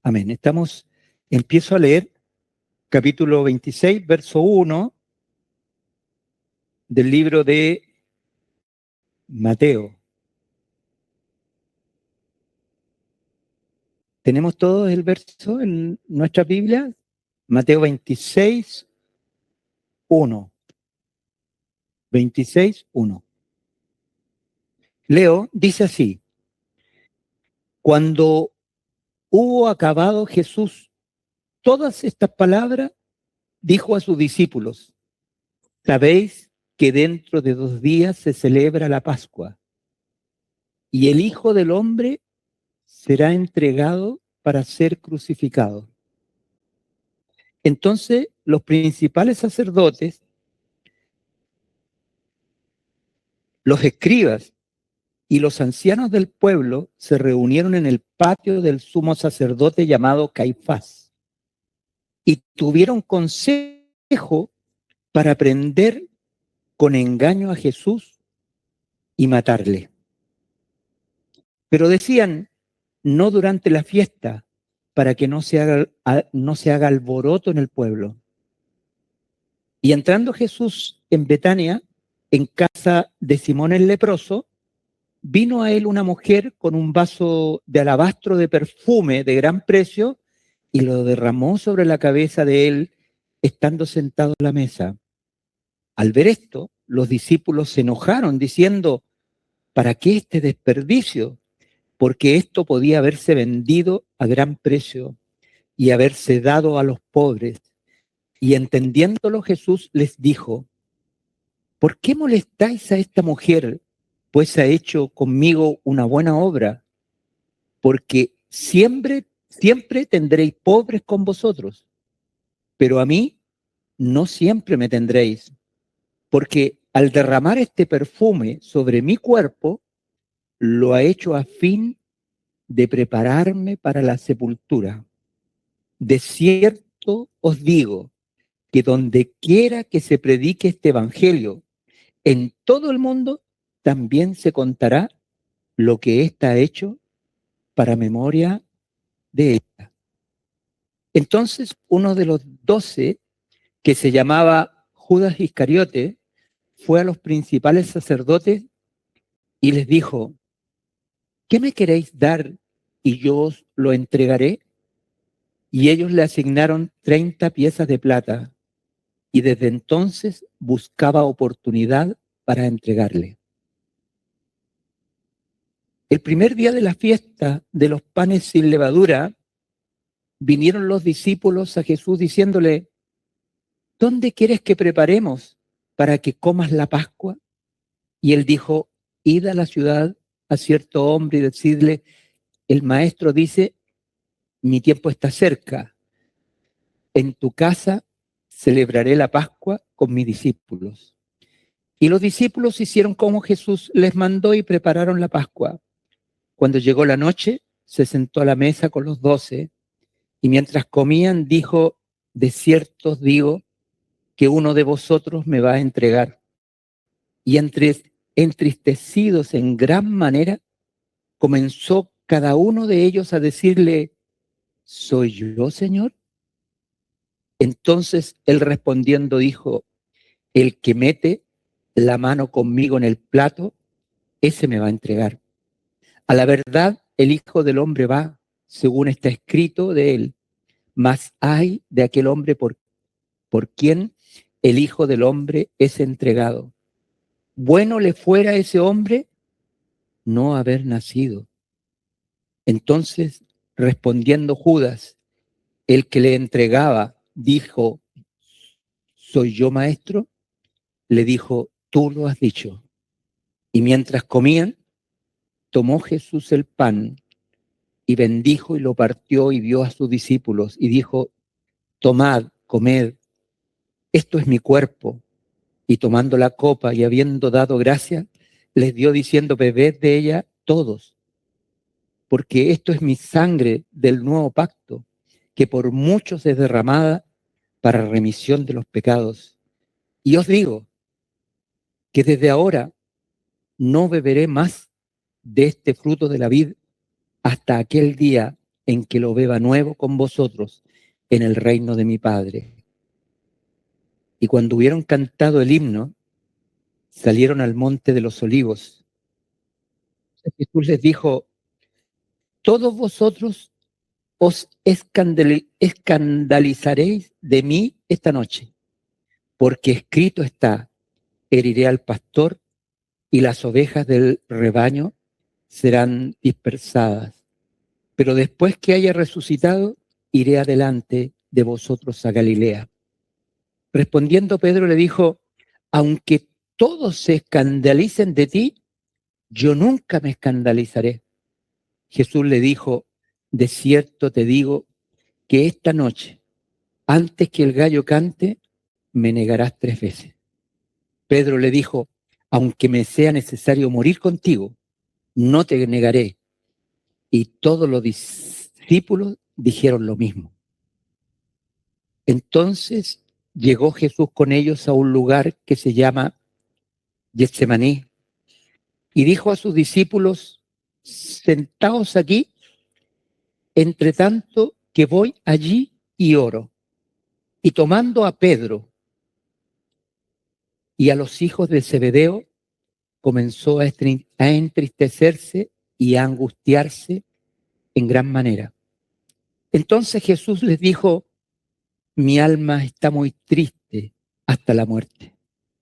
Amén. Empiezo a leer capítulo 26, verso 1 del libro de Mateo. ¿Tenemos todos el verso en nuestra Biblia? Mateo 26, 1. 26, 1. Leo, dice así: Cuando hubo acabado Jesús todas estas palabras, dijo a sus discípulos: Sabéis que dentro de 2 días se celebra la Pascua, y el Hijo del Hombre será entregado para ser crucificado. Entonces los principales sacerdotes, los escribas y los ancianos del pueblo se reunieron en el patio del sumo sacerdote llamado Caifás y tuvieron consejo para prender con engaño a Jesús y matarle. Pero decían: no durante la fiesta, para que no se haga alboroto en el pueblo. Y entrando Jesús en Betania, en casa de Simón el leproso, vino a él una mujer con un vaso de alabastro de perfume de gran precio y lo derramó sobre la cabeza de él, estando sentado a la mesa. Al ver esto, los discípulos se enojaron, diciendo: ¿para qué este desperdicio? Porque esto podía haberse vendido a gran precio y haberse dado a los pobres. Y entendiéndolo, Jesús les dijo: ¿por qué molestáis a esta mujer? Pues ha hecho conmigo una buena obra, porque siempre tendréis pobres con vosotros, pero a mí no siempre me tendréis, porque al derramar este perfume sobre mi cuerpo, lo ha hecho a fin de prepararme para la sepultura. De cierto os digo que donde quiera que se predique este evangelio en todo el mundo, también se contará lo que ésta ha hecho para memoria de ella. Entonces uno de los 12, que se llamaba Judas Iscariote, fue a los principales sacerdotes y les dijo: ¿qué me queréis dar y yo os lo entregaré? Y ellos le asignaron 30 piezas de plata, y desde entonces buscaba oportunidad para entregarle. El primer día de la fiesta de los panes sin levadura, vinieron los discípulos a Jesús diciéndole: ¿dónde quieres que preparemos para que comas la Pascua? Y él dijo: id a la ciudad a cierto hombre y decidle: el maestro dice, mi tiempo está cerca. En tu casa celebraré la Pascua con mis discípulos. Y los discípulos hicieron como Jesús les mandó y prepararon la Pascua. Cuando llegó la noche, se sentó a la mesa con los 12, y mientras comían dijo: de cierto os digo que uno de vosotros me va a entregar. Y entristecidos en gran manera, comenzó cada uno de ellos a decirle: ¿soy yo, Señor? Entonces él respondiendo dijo: el que mete la mano conmigo en el plato, ese me va a entregar. A la verdad, el Hijo del Hombre va, según está escrito de él, mas ay de aquel hombre por quien el Hijo del Hombre es entregado. Bueno le fuera a ese hombre no haber nacido. Entonces, respondiendo Judas, el que le entregaba, dijo: ¿soy yo, maestro? Le dijo: tú lo has dicho. Y mientras comían, tomó Jesús el pan y bendijo y lo partió y dio a sus discípulos y dijo: tomad, comed, esto es mi cuerpo. Y tomando la copa y habiendo dado gracias, les dio diciendo: bebed de ella todos, porque esto es mi sangre del nuevo pacto, que por muchos es derramada para remisión de los pecados. Y os digo que desde ahora no beberé más de este fruto de la vid hasta aquel día en que lo beba nuevo con vosotros en el reino de mi Padre. Y cuando hubieron cantado el himno, salieron al monte de los olivos. Jesús les dijo: todos vosotros os escandalizaréis de mí esta noche, porque escrito está: heriré al pastor y las ovejas del rebaño serán dispersadas. Pero después que haya resucitado, iré adelante de vosotros a Galilea. Respondiendo Pedro le dijo: aunque todos se escandalicen de ti, yo nunca me escandalizaré. Jesús le dijo: de cierto te digo que esta noche, antes que el gallo cante, me negarás 3 veces. Pedro le dijo: aunque me sea necesario morir contigo, no te negaré. Y todos los discípulos dijeron lo mismo. Entonces llegó Jesús con ellos a un lugar que se llama Getsemaní y dijo a sus discípulos: sentaos aquí, entre tanto que voy allí y oro. Y tomando a Pedro y a los hijos de Zebedeo, comenzó a entristecerse y a angustiarse en gran manera. Entonces Jesús les dijo: mi alma está muy triste hasta la muerte.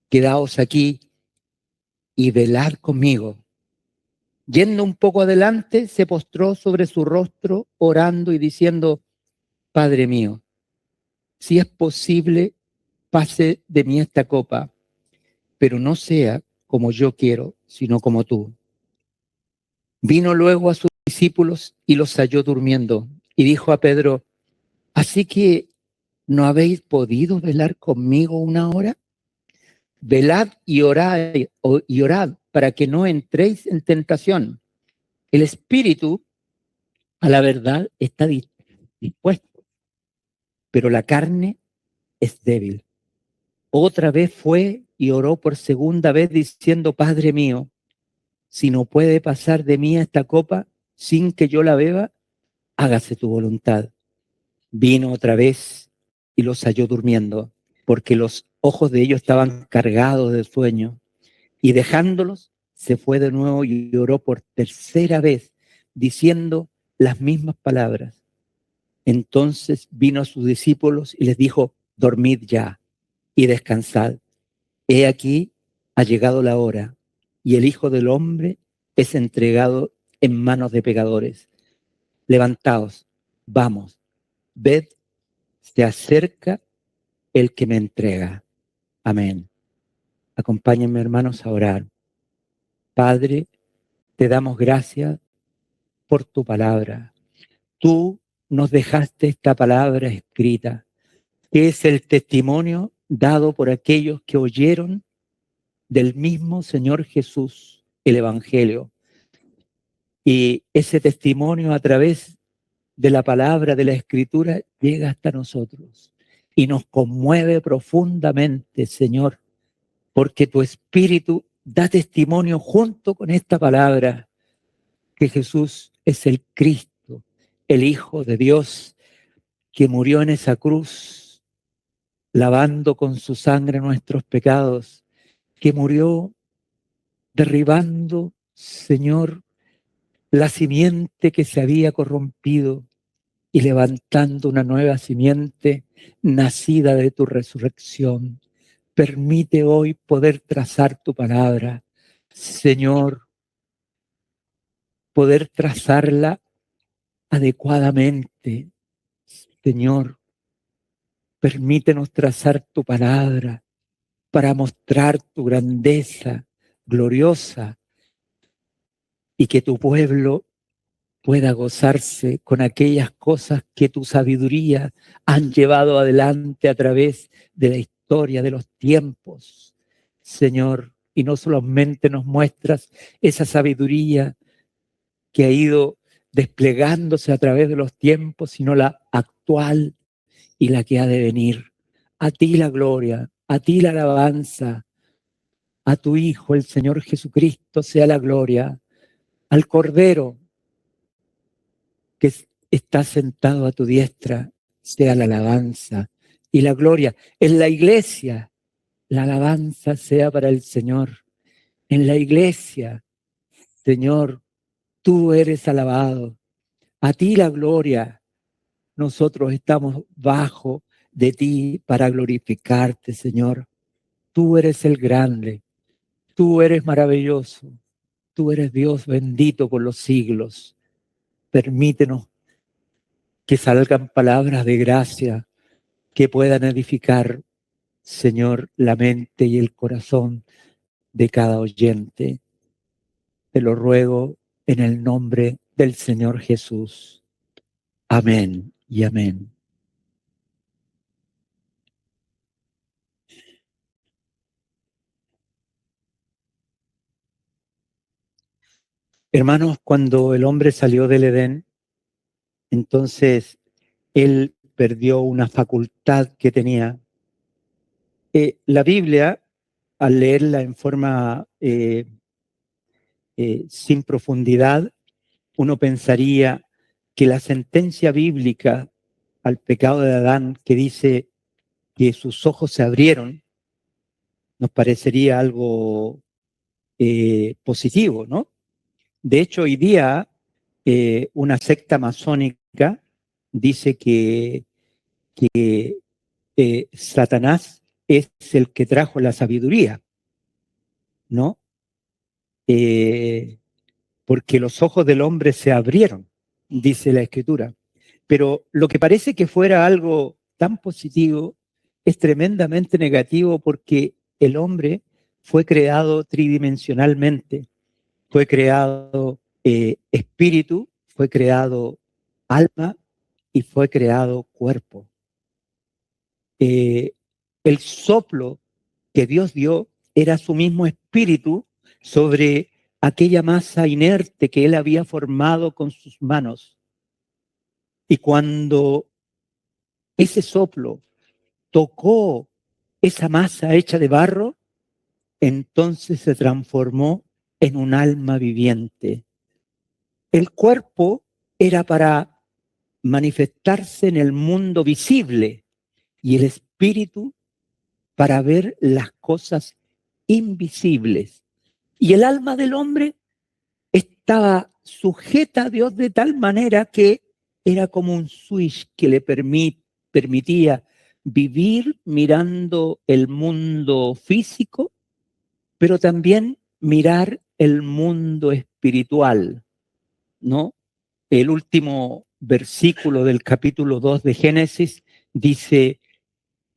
Quedaos aquí y velad conmigo. Yendo un poco adelante, se postró sobre su rostro, orando y diciendo: Padre mío, si es posible, pase de mí esta copa, pero no sea como yo quiero, sino como tú. Vino luego a sus discípulos y los halló durmiendo, y dijo a Pedro: ¿así que no habéis podido velar conmigo una hora? Velad y orad para que no entréis en tentación. El espíritu, a la verdad, está dispuesto, pero la carne es débil. Otra vez fue y oró por segunda vez diciendo: Padre mío, si no puede pasar de mí esta copa sin que yo la beba, hágase tu voluntad. Vino otra vez y los halló durmiendo, porque los ojos de ellos estaban cargados de sueño. Y dejándolos, se fue de nuevo y oró por tercera vez, diciendo las mismas palabras. Entonces vino a sus discípulos y les dijo: dormid ya y descansad. He aquí, ha llegado la hora, y el Hijo del Hombre es entregado en manos de pecadores. Levantaos, vamos, ved, se acerca el que me entrega. Amén. Acompáñenme, hermanos, a orar. Padre, te damos gracias por tu palabra. Tú nos dejaste esta palabra escrita, que es el testimonio dado por aquellos que oyeron del mismo Señor Jesús el Evangelio. Y ese testimonio a través de la palabra, de la Escritura, llega hasta nosotros y nos conmueve profundamente, Señor, porque tu Espíritu da testimonio junto con esta palabra que Jesús es el Cristo, el Hijo de Dios, que murió en esa cruz, lavando con su sangre nuestros pecados, que murió derribando, Señor, la simiente que se había corrompido y levantando una nueva simiente nacida de tu resurrección. Permite hoy poder trazar tu palabra, Señor, poder trazarla adecuadamente. Señor, permítenos trazar tu palabra para mostrar tu grandeza gloriosa y que tu pueblo pueda gozarse con aquellas cosas que tu sabiduría han llevado adelante a través de la historia de los tiempos, Señor. Y no solamente nos muestras esa sabiduría que ha ido desplegándose a través de los tiempos, sino la actual y la que ha de venir. A ti la gloria, a ti la alabanza, a tu Hijo, el Señor Jesucristo, sea la gloria, al Cordero que está sentado a tu diestra, sea la alabanza y la gloria. En la iglesia, la alabanza sea para el Señor. En la iglesia, Señor, tú eres alabado. A ti la gloria. Nosotros estamos bajo de ti para glorificarte, Señor. Tú eres el grande. Tú eres maravilloso. Tú eres Dios bendito por los siglos. Permítenos que salgan palabras de gracia que puedan edificar, Señor, la mente y el corazón de cada oyente. Te lo ruego en el nombre del Señor Jesús. Amén y amén. Hermanos, cuando el hombre salió del Edén, entonces él perdió una facultad que tenía. La Biblia, al leerla en forma sin profundidad, uno pensaría que la sentencia bíblica al pecado de Adán, que dice que sus ojos se abrieron, nos parecería algo positivo, ¿no? De hecho, hoy día una secta masónica dice que Satanás es el que trajo la sabiduría, ¿no? Porque los ojos del hombre se abrieron, dice la Escritura. Pero lo que parece que fuera algo tan positivo es tremendamente negativo porque el hombre fue creado tridimensionalmente, fue creado espíritu, fue creado alma y fue creado cuerpo. Eh, el soplo que Dios dio era su mismo espíritu sobre aquella masa inerte que él había formado con sus manos. Y cuando ese soplo tocó esa masa hecha de barro, entonces se transformó en un alma viviente. El cuerpo era para manifestarse en el mundo visible y el espíritu para ver las cosas invisibles. Y el alma del hombre estaba sujeta a Dios de tal manera que era como un switch que le permitía vivir mirando el mundo físico, pero también mirar el mundo espiritual, ¿no? El último versículo del capítulo 2 de Génesis dice,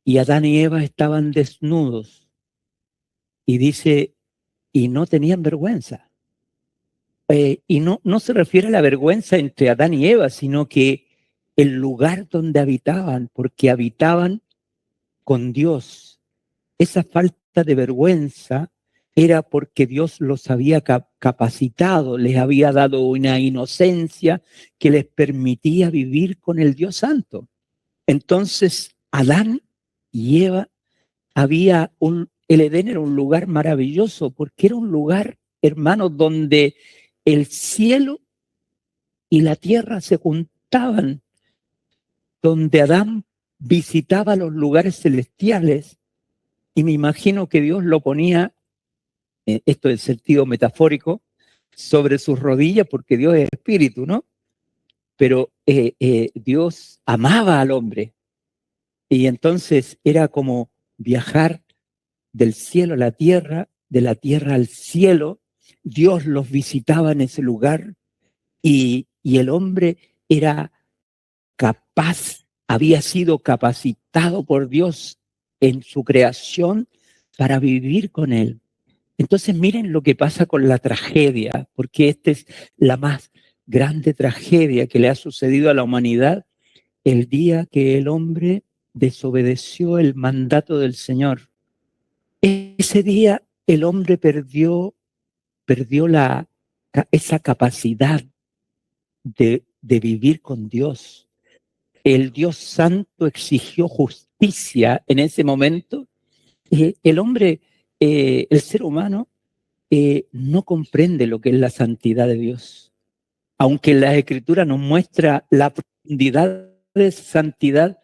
y Adán y Eva estaban desnudos, y dice, y no tenían vergüenza. Y no se refiere a la vergüenza entre Adán y Eva, sino que el lugar donde habitaban, porque habitaban con Dios. Esa falta de vergüenza era porque Dios los había capacitado, les había dado una inocencia que les permitía vivir con el Dios Santo. Entonces, Adán y Eva el Edén era un lugar maravilloso porque era un lugar, hermanos, donde el cielo y la tierra se juntaban, donde Adán visitaba los lugares celestiales y me imagino que Dios lo ponía, esto en sentido metafórico, sobre sus rodillas porque Dios es espíritu, ¿no? Pero Dios amaba al hombre y entonces era como viajar del cielo a la tierra, de la tierra al cielo. Dios los visitaba en ese lugar y el hombre era capaz, había sido capacitado por Dios en su creación para vivir con él. Entonces miren lo que pasa con la tragedia, porque esta es la más grande tragedia que le ha sucedido a la humanidad el día que el hombre desobedeció el mandato del Señor. Ese día el hombre perdió esa capacidad de vivir con Dios. El Dios Santo exigió justicia en ese momento. El hombre, el ser humano, no comprende lo que es la santidad de Dios. aunque la Escritura nos muestra la profundidad de santidad,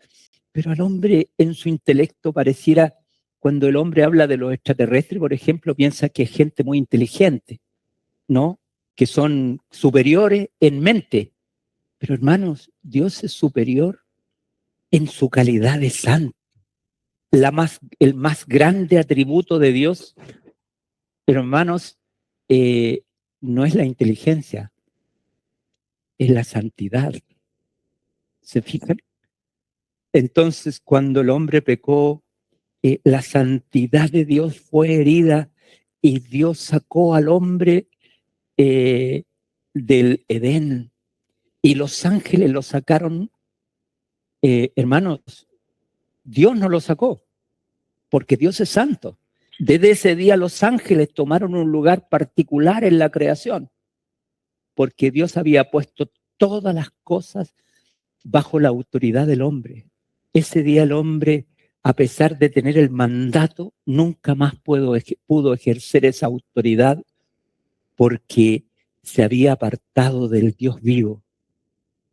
pero al hombre en su intelecto pareciera, cuando el hombre habla de los extraterrestres, por ejemplo, piensa que es gente muy inteligente, ¿no? Que son superiores en mente. Pero hermanos, Dios es superior en su calidad de santo. El más grande atributo de Dios, hermanos, no es la inteligencia, es la santidad. ¿Se fijan? Entonces, cuando el hombre pecó, la santidad de Dios fue herida y Dios sacó al hombre del Edén y los ángeles lo sacaron. Hermanos, Dios no lo sacó porque Dios es santo. Desde ese día los ángeles tomaron un lugar particular en la creación porque Dios había puesto todas las cosas bajo la autoridad del hombre. Ese día el hombre, a pesar de tener el mandato, nunca más pudo ejercer esa autoridad porque se había apartado del Dios vivo.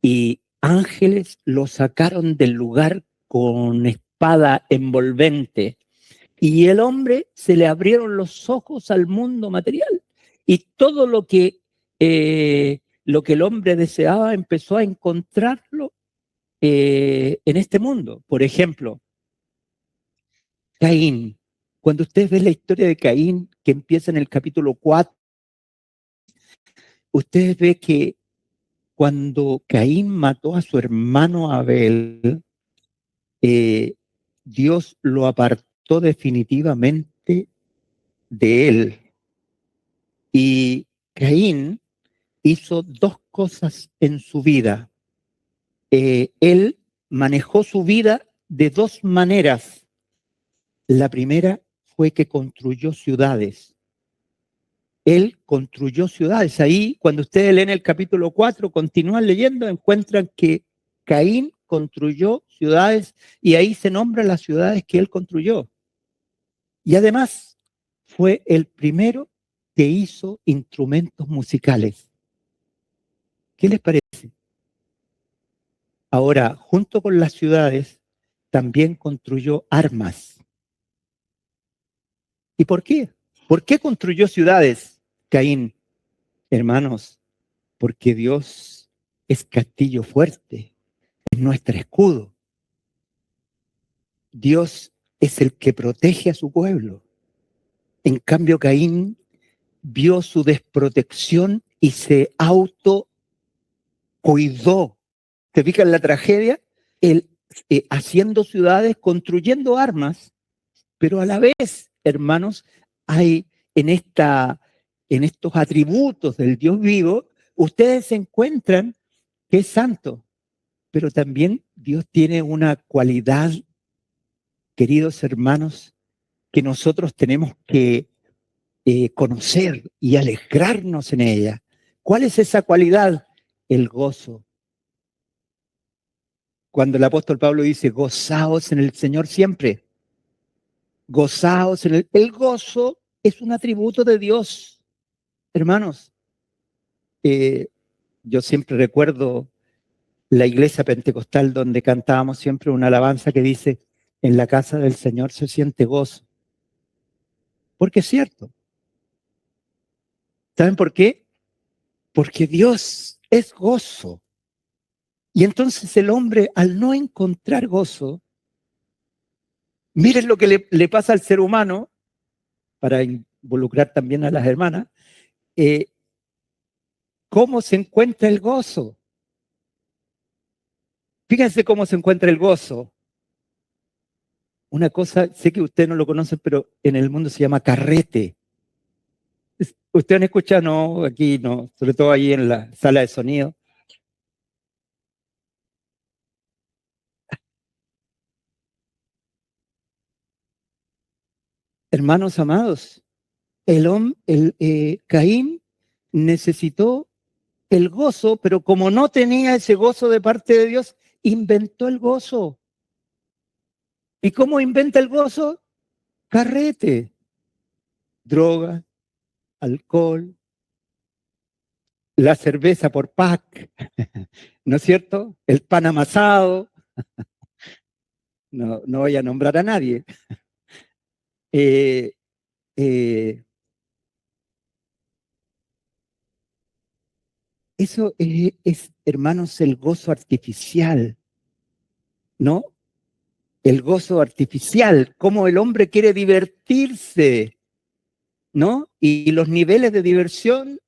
Y ángeles lo sacaron del lugar con espada envolvente. Y el hombre se le abrieron los ojos al mundo material. Y todo lo que el hombre deseaba empezó a encontrarlo en este mundo. Por ejemplo, Caín. Cuando ustedes ven la historia de Caín, que empieza en el capítulo 4, ustedes ven que cuando Caín mató a su hermano Abel, Dios lo apartó definitivamente de él. Y Caín hizo dos cosas en su vida. Él manejó su vida de dos maneras. La primera fue que construyó ciudades. Él construyó ciudades. Ahí, cuando ustedes leen el capítulo 4, continúan leyendo, encuentran que Caín construyó ciudades y ahí se nombran las ciudades que él construyó. Y además fue el primero que hizo instrumentos musicales. ¿Qué les parece? Ahora, junto con las ciudades, también construyó armas. ¿Y por qué? ¿Por qué construyó ciudades, Caín? Hermanos, porque Dios es castillo fuerte, es nuestro escudo. Dios es el que protege a su pueblo. En cambio, Caín vio su desprotección y se autocuidó. ¿Se fijan la tragedia? Él haciendo ciudades, construyendo armas, pero a la vez, hermanos, hay en estos atributos del Dios vivo, ustedes encuentran que es santo, pero también Dios tiene una cualidad, queridos hermanos, que nosotros tenemos que conocer y alegrarnos en ella. ¿Cuál es esa cualidad? El gozo. Cuando el apóstol Pablo dice, gozaos en el Señor siempre. Gozaos en el gozo es un atributo de Dios. Hermanos, yo siempre recuerdo la iglesia pentecostal donde cantábamos siempre una alabanza que dice, en la casa del Señor se siente gozo. Porque es cierto. ¿Saben por qué? Porque Dios es gozo. Y entonces el hombre, al no encontrar gozo, miren lo que le pasa al ser humano, para involucrar también a las hermanas, ¿cómo se encuentra el gozo? Fíjense cómo se encuentra el gozo. Una cosa, sé que ustedes no lo conocen, pero en el mundo se llama carrete. Ustedes han escuchado, no, aquí no, sobre todo ahí en la sala de sonido. Hermanos amados, Caín necesitó el gozo, pero como no tenía ese gozo de parte de Dios, inventó el gozo. ¿Y cómo inventa el gozo? Carrete, droga, alcohol, la cerveza por pack, ¿no es cierto? El pan amasado, no voy a nombrar a nadie. Eh, eh, eso es, hermanos, el gozo artificial, ¿no? El gozo artificial, cómo el hombre quiere divertirse, ¿no? Y los niveles de diversión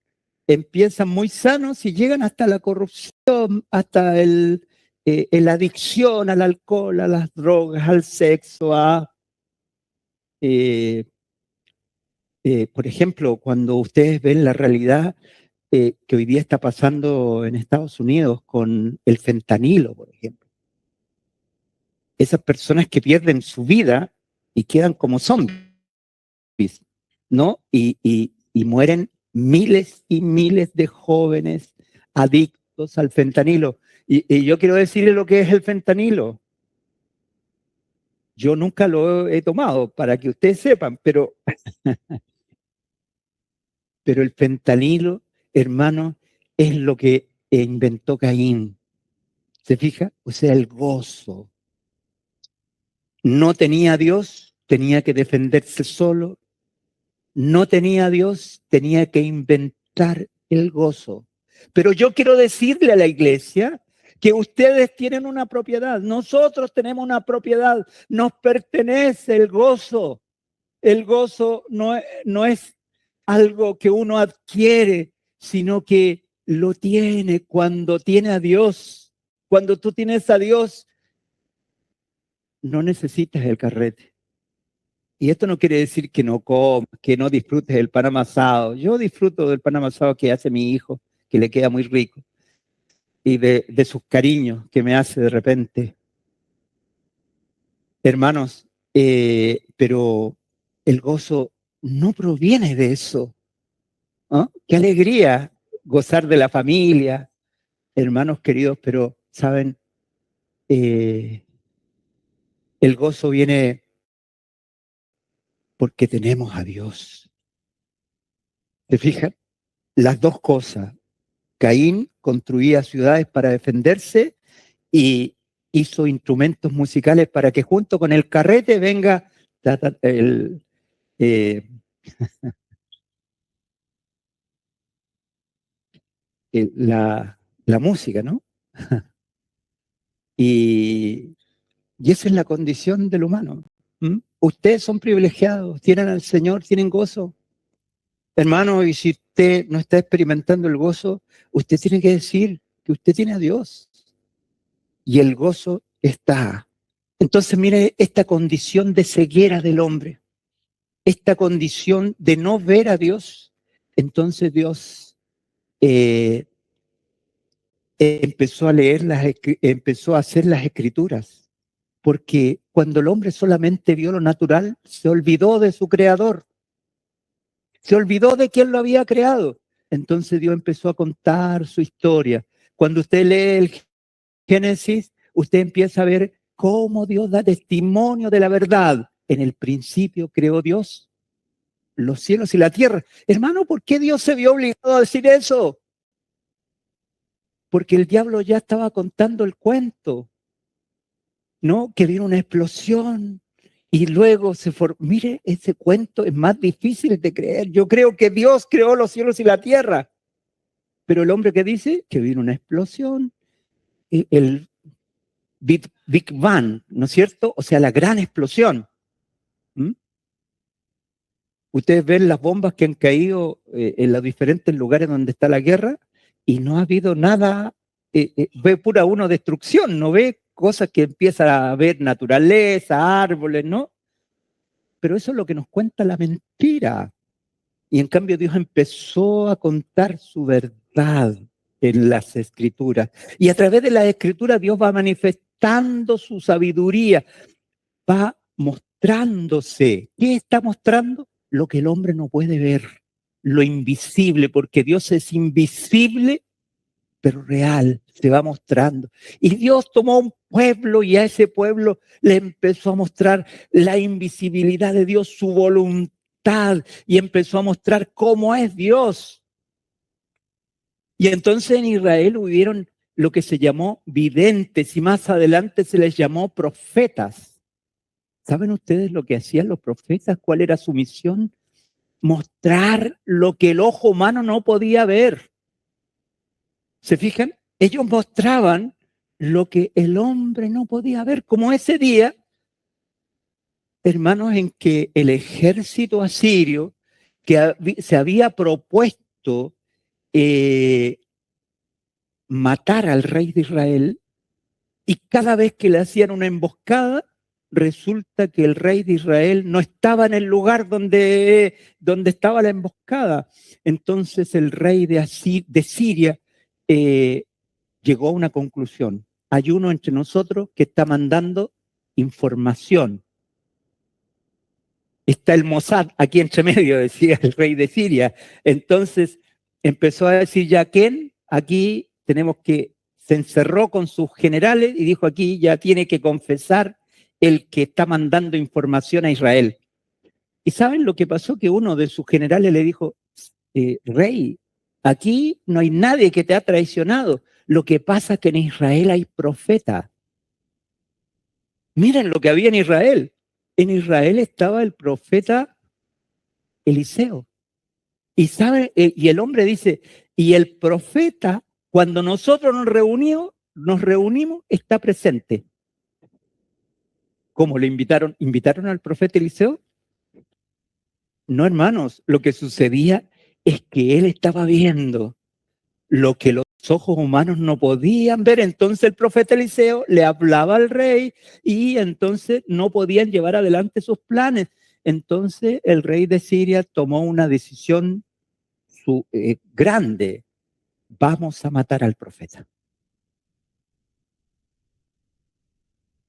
empiezan muy sanos y llegan hasta la corrupción, hasta la adicción al alcohol, a las drogas, al sexo, eh, por ejemplo, cuando ustedes ven la realidad que hoy día está pasando en Estados Unidos con el fentanilo, por ejemplo. Esas personas que pierden su vida y quedan como zombies, ¿no? Y mueren miles y miles de jóvenes adictos al fentanilo. Y yo quiero decirle lo que es el fentanilo. Yo nunca lo he tomado, para que ustedes sepan, pero el fentanilo, hermano, es lo que inventó Caín. ¿Se fija? O sea, el gozo. No tenía a Dios, tenía que defenderse solo. No tenía a Dios, tenía que inventar el gozo. Pero yo quiero decirle a la iglesia que ustedes tienen una propiedad, nosotros tenemos una propiedad, nos pertenece el gozo. El gozo no es algo que uno adquiere, sino que lo tiene cuando tiene a Dios. Cuando tú tienes a Dios, no necesitas el carrete. Y esto no quiere decir que no comas, que no disfrutes del pan amasado. Yo disfruto del pan amasado que hace mi hijo, que le queda muy rico, y de sus cariños que me hace de repente. Hermanos, pero el gozo no proviene de eso. ¿No? Qué alegría gozar de la familia, hermanos queridos, pero, ¿saben? El gozo viene porque tenemos a Dios. ¿Se fijan? Las dos cosas. Caín construía ciudades para defenderse y hizo instrumentos musicales para que junto con el carrete venga eh, la música, ¿no? Y, y esa es la condición del humano. ¿Mm? Ustedes son privilegiados, tienen al Señor, tienen gozo. Hermano, y si usted no está experimentando el gozo, usted tiene que decir que usted tiene a Dios y el gozo está. Entonces, mire esta condición de ceguera del hombre, esta condición de no ver a Dios. Entonces Dios empezó a leer, empezó a hacer las escrituras, porque cuando el hombre solamente vio lo natural, se olvidó de su creador, se olvidó de quién lo había creado. Entonces Dios empezó a contar su historia. Cuando usted lee el Génesis, usted empieza a ver cómo Dios da testimonio de la verdad. En el principio creó Dios los cielos y la tierra. Hermano, ¿por qué Dios se vio obligado a decir eso? Porque el diablo ya estaba contando el cuento, ¿no? Que vino una explosión y luego se formó. Mire, ese cuento es más difícil de creer. Yo creo que Dios creó los cielos y la tierra. Pero el hombre que dice que vino una explosión, el Big Bang, ¿no es cierto? O sea, la gran explosión. ¿Mm? Ustedes ven las bombas que han caído en los diferentes lugares donde está la guerra y no ha habido nada, ve pura uno destrucción, no ve cosas que empieza a ver naturaleza, árboles, ¿no? Pero eso es lo que nos cuenta la mentira. Y en cambio Dios empezó a contar su verdad en las escrituras. Y a través de las escrituras Dios va manifestando su sabiduría, va mostrándose. ¿Qué está mostrando? Lo que el hombre no puede ver, lo invisible, porque Dios es invisible, pero real, se va mostrando. Y Dios tomó un pueblo y a ese pueblo le empezó a mostrar la invisibilidad de Dios, su voluntad, y empezó a mostrar cómo es Dios. Y entonces en Israel hubieron lo que se llamó videntes y más adelante se les llamó profetas. ¿Saben ustedes lo que hacían los profetas? ¿Cuál era su misión? Mostrar lo que el ojo humano no podía ver. ¿Se fijan? Ellos mostraban lo que el hombre no podía ver, como ese día, hermanos, en que el ejército asirio que se había propuesto matar al rey de Israel, y cada vez que le hacían una emboscada, resulta que el rey de Israel no estaba en el lugar donde estaba la emboscada. Entonces el rey de Siria llegó a una conclusión. Hay uno entre nosotros que está mandando información. Está el Mossad aquí entre medio, decía el rey de Siria. Entonces empezó a decir, ya, ¿quién? Aquí tenemos que... Se encerró con sus generales y dijo, aquí ya tiene que confesar el que está mandando información a Israel. ¿Y saben lo que pasó? Que uno de sus generales le dijo, rey, aquí no hay nadie que te ha traicionado. Lo que pasa es que en Israel hay profeta. Miren lo que había en Israel. En Israel estaba el profeta Eliseo. Y sabe, y el hombre dice, y el profeta, cuando nosotros nos reunimos, está presente. ¿Cómo le invitaron? ¿Invitaron al profeta Eliseo? No, hermanos, lo que sucedía es que él estaba viendo lo que los ojos humanos no podían ver. Entonces el profeta Eliseo le hablaba al rey y entonces no podían llevar adelante sus planes. Entonces el rey de Siria tomó una decisión grande. Vamos a matar al profeta.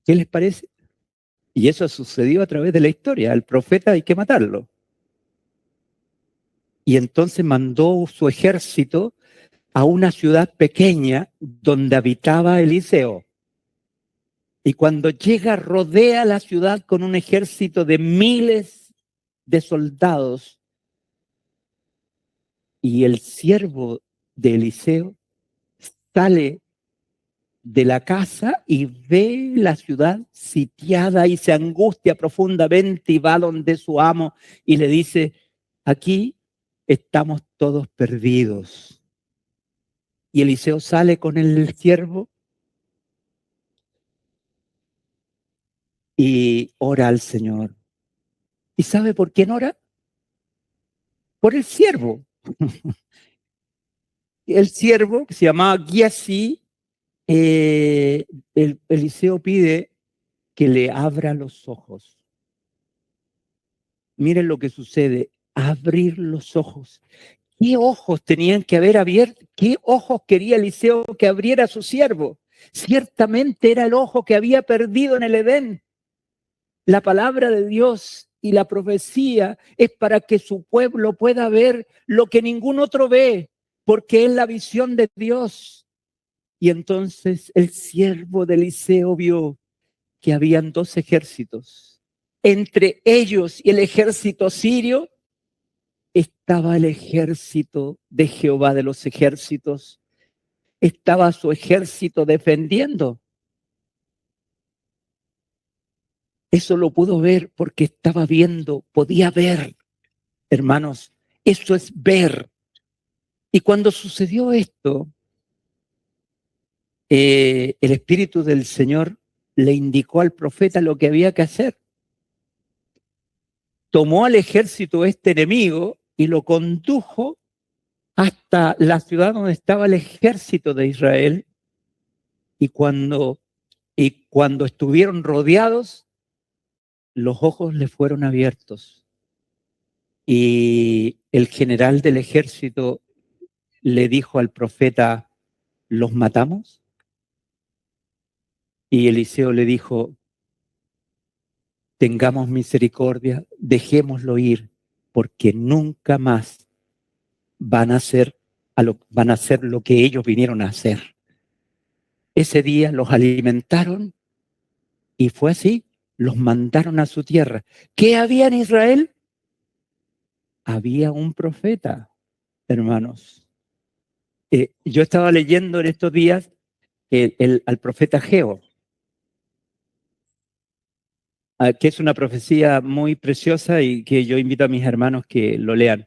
¿Qué les parece? Y eso sucedió a través de la historia. Al profeta hay que matarlo. Y entonces mandó su ejército a una ciudad pequeña donde habitaba Eliseo. Y cuando llega, rodea la ciudad con un ejército de miles de soldados. Y el siervo de Eliseo sale de la casa y ve la ciudad sitiada y se angustia profundamente y va donde su amo y le dice, aquí estamos todos perdidos. Y Eliseo sale con el siervo y ora al Señor. ¿Y sabe por quién ora? Por el siervo. El siervo, que se llamaba Giesi, Eliseo pide que le abra los ojos. Miren lo que sucede, abrir los ojos. ¿Qué ojos tenían que haber abierto? ¿Qué ojos quería Eliseo que abriera su siervo? Ciertamente era el ojo que había perdido en el Edén. La palabra de Dios y la profecía es para que su pueblo pueda ver lo que ningún otro ve, porque es la visión de Dios. Y entonces el siervo de Eliseo vio que habían dos ejércitos. Entre ellos y el ejército sirio estaba el ejército de Jehová de los ejércitos. Estaba su ejército defendiendo. Eso lo pudo ver porque estaba viendo, podía ver, hermanos. Eso es ver. Y cuando sucedió esto, el Espíritu del Señor le indicó al profeta lo que había que hacer. Tomó al ejército este enemigo y lo condujo hasta la ciudad donde estaba el ejército de Israel. Y cuando estuvieron rodeados, los ojos le fueron abiertos. Y el general del ejército le dijo al profeta, ¿los matamos? Y Eliseo le dijo, tengamos misericordia, dejémoslo ir, porque nunca más van a hacer lo que ellos vinieron a hacer. Ese día los alimentaron y fue así, los mandaron a su tierra. ¿Qué había en Israel? Había un profeta, hermanos. Yo estaba leyendo en estos días al profeta Ageo, que es una profecía muy preciosa y que yo invito a mis hermanos que lo lean.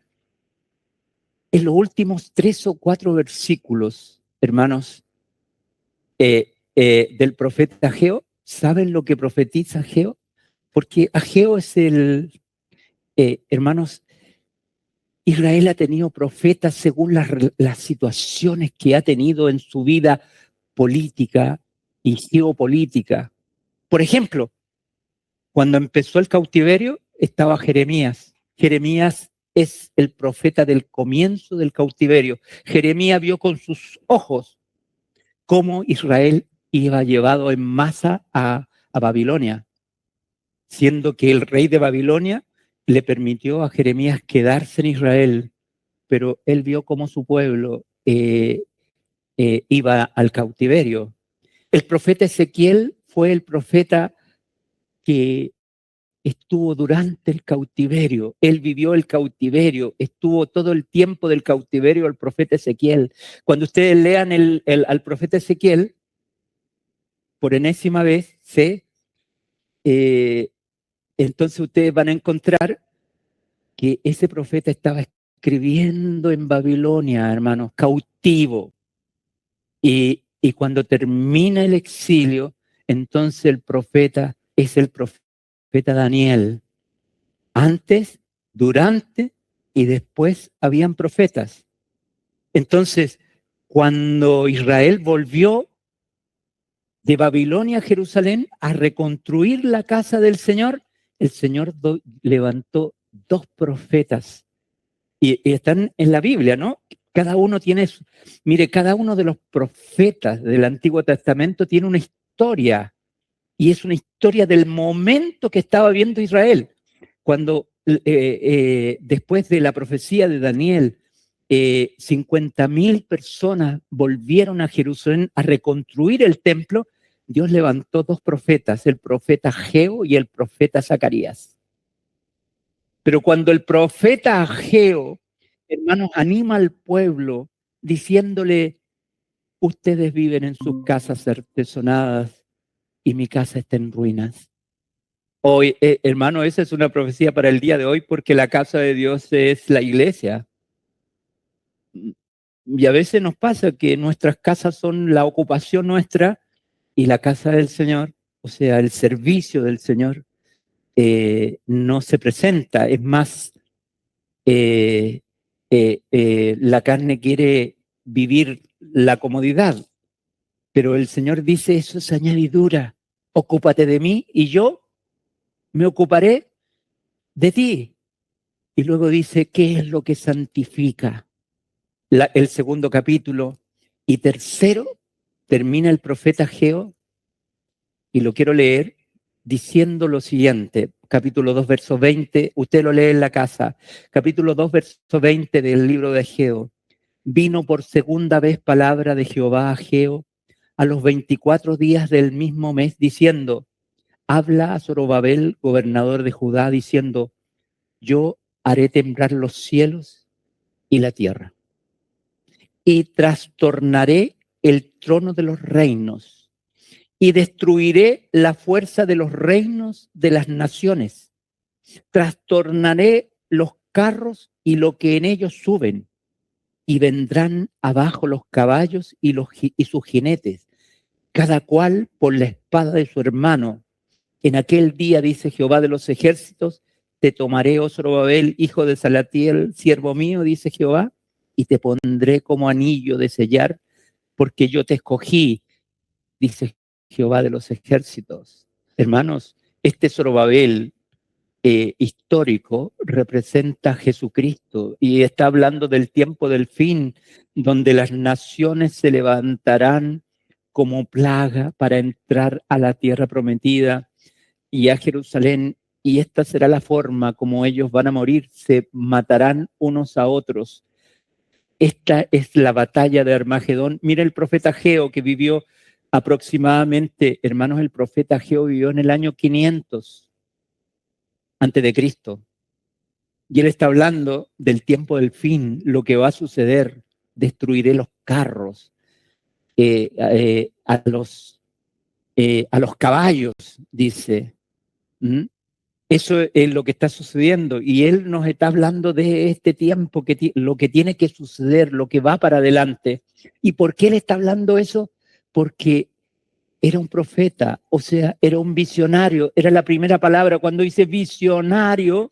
En los últimos 3 o 4 versículos, hermanos, del profeta Ageo, ¿saben lo que profetiza Ageo? Porque Ageo es hermanos, Israel ha tenido profetas según las situaciones que ha tenido en su vida política y geopolítica. Por ejemplo, cuando empezó el cautiverio estaba Jeremías. Jeremías es el profeta del comienzo del cautiverio. Jeremías vio con sus ojos cómo Israel iba llevado en masa a Babilonia, siendo que el rey de Babilonia le permitió a Jeremías quedarse en Israel, pero él vio cómo su pueblo iba al cautiverio. El profeta Ezequiel fue el profeta que estuvo durante el cautiverio, él vivió el cautiverio, estuvo todo el tiempo del cautiverio el profeta Ezequiel. Cuando ustedes lean al profeta Ezequiel, por enésima vez, entonces ustedes van a encontrar que ese profeta estaba escribiendo en Babilonia, hermanos, cautivo. Y cuando termina el exilio, entonces el profeta es el profeta Daniel. Antes, durante y después habían profetas. Entonces, cuando Israel volvió de Babilonia a Jerusalén a reconstruir la casa del Señor, el Señor levantó 2 profetas. Y están en la Biblia, ¿no? Cada uno tiene, mire, cada uno de los profetas del Antiguo Testamento tiene una historia. Y es una historia del momento que estaba viendo Israel. Cuando después de la profecía de Daniel, 50,000 personas volvieron a Jerusalén a reconstruir el templo, Dios levantó 2 profetas, el profeta Ageo y el profeta Zacarías. Pero cuando el profeta Ageo, hermanos, anima al pueblo diciéndole, ustedes viven en sus casas artesonadas y mi casa está en ruinas. Hoy, hermano, esa es una profecía para el día de hoy porque la casa de Dios es la iglesia. Y a veces nos pasa que nuestras casas son la ocupación nuestra y la casa del Señor, o sea, el servicio del Señor, no se presenta. Es más, la carne quiere vivir la comodidad, pero el Señor dice, eso es añadidura. Ocúpate de mí y yo me ocuparé de ti. Y luego dice, ¿qué es lo que santifica? El segundo capítulo. Y tercero, termina el profeta Ageo, y lo quiero leer, diciendo lo siguiente, capítulo 2, verso 20, usted lo lee en la casa, capítulo 2, verso 20 del libro de Ageo. Vino por segunda vez palabra de Jehová a Ageo a los 24 días del mismo mes, diciendo, habla a Zorobabel, gobernador de Judá, diciendo, yo haré temblar los cielos y la tierra, y trastornaré el trono de los reinos, y destruiré la fuerza de los reinos de las naciones. Trastornaré los carros y lo que en ellos suben, y vendrán abajo los caballos y sus jinetes, cada cual por la espada de su hermano. En aquel día, dice Jehová de los ejércitos, te tomaré, oh Zorobabel, hijo de Salatiel, siervo mío, dice Jehová, y te pondré como anillo de sellar, porque yo te escogí, dice Jehová de los ejércitos. Hermanos, este Zorobabel histórico representa a Jesucristo y está hablando del tiempo del fin, donde las naciones se levantarán como plaga para entrar a la tierra prometida y a Jerusalén, y esta será la forma como ellos van a morir, se matarán unos a otros. Esta es la batalla de Armagedón. Mira el profeta Ageo que vivió aproximadamente, hermanos, el profeta Ageo vivió en el año 500 antes de Cristo. Y él está hablando del tiempo del fin, lo que va a suceder. destruiré los carros, a los caballos, dice. ¿Mm? Eso es lo que está sucediendo y Él nos está hablando de este tiempo, lo que tiene que suceder, lo que va para adelante. ¿Y por qué Él está hablando eso? Porque era un profeta, o sea, era un visionario, era la primera palabra. Cuando dice visionario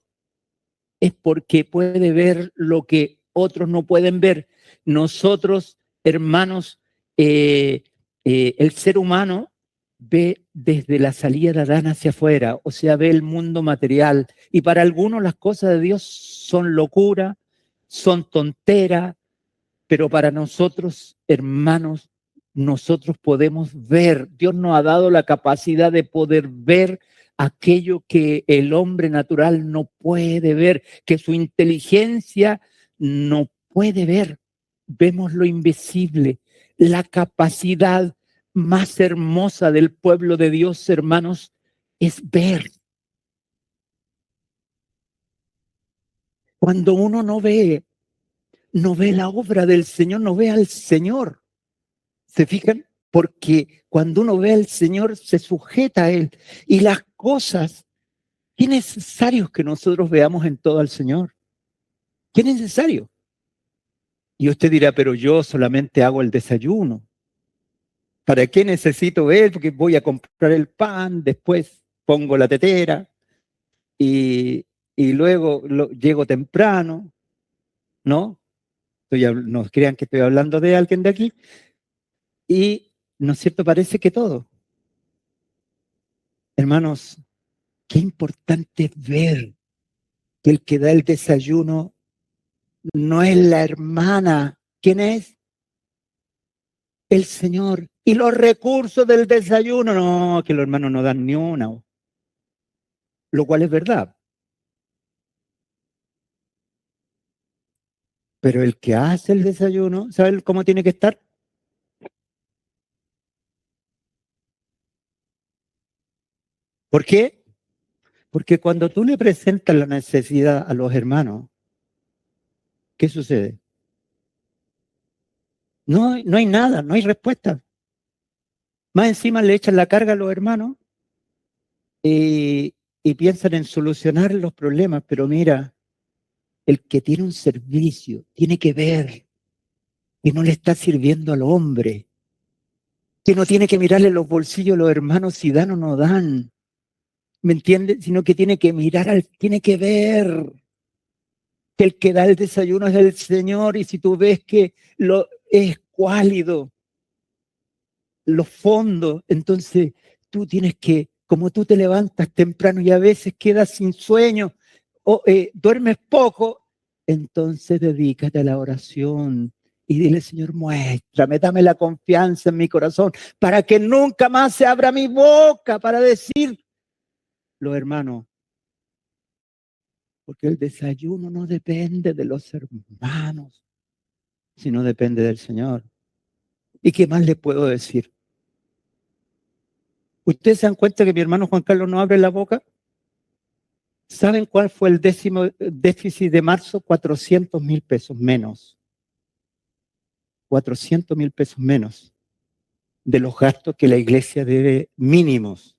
es porque puede ver lo que otros no pueden ver. Nosotros, hermanos, el ser humano ve desde la salida de Adán hacia afuera, o sea, ve el mundo material. Y para algunos las cosas de Dios son locura, son tontera, pero para nosotros, hermanos, nosotros podemos ver. Dios nos ha dado la capacidad de poder ver aquello que el hombre natural no puede ver, que su inteligencia no puede ver. Vemos lo invisible, la capacidad más hermosa del pueblo de Dios, hermanos, es ver. Cuando uno no ve la obra del Señor, no ve al Señor. ¿Se fijan? Porque cuando uno ve al Señor, se sujeta a Él. Y las cosas, ¿qué es necesario que nosotros veamos en todo al Señor? ¿Qué es necesario? Y usted dirá, pero yo solamente hago el desayuno. ¿Para qué necesito ver? Porque voy a comprar el pan, después pongo la tetera y, y luego llego temprano, ¿no? No crean que estoy hablando de alguien de aquí. Y, ¿no es cierto? Parece que todo. Hermanos, qué importante es ver que el que da el desayuno no es la hermana. ¿Quién es? El Señor. Y los recursos del desayuno, no, que los hermanos no dan ni una. Lo cual es verdad. Pero el que hace el desayuno, ¿sabe cómo tiene que estar? ¿Por qué? Porque cuando tú le presentas la necesidad a los hermanos, ¿qué sucede? No hay nada, no hay respuesta. Más encima le echan la carga a los hermanos y piensan en solucionar los problemas, pero mira, el que tiene un servicio tiene que ver que no le está sirviendo al hombre, que no tiene que mirarle los bolsillos a los hermanos si dan o no dan, ¿me entiendes? Sino que tiene que tiene que ver que el que da el desayuno es el Señor y si tú ves que es cuálido, los fondos, entonces tú tienes que, como tú te levantas temprano y a veces quedas sin sueño o duermes poco, entonces dedícate a la oración y dile, Señor, muéstrame, dame la confianza en mi corazón para que nunca más se abra mi boca para decir, los hermanos, porque el desayuno no depende de los hermanos, sino depende del Señor. ¿Y qué más le puedo decir? ¿Ustedes se dan cuenta que mi hermano Juan Carlos no abre la boca? ¿Saben cuál fue el décimo déficit de marzo? 400.000 pesos menos. 400.000 pesos menos de los gastos que la iglesia debe mínimos.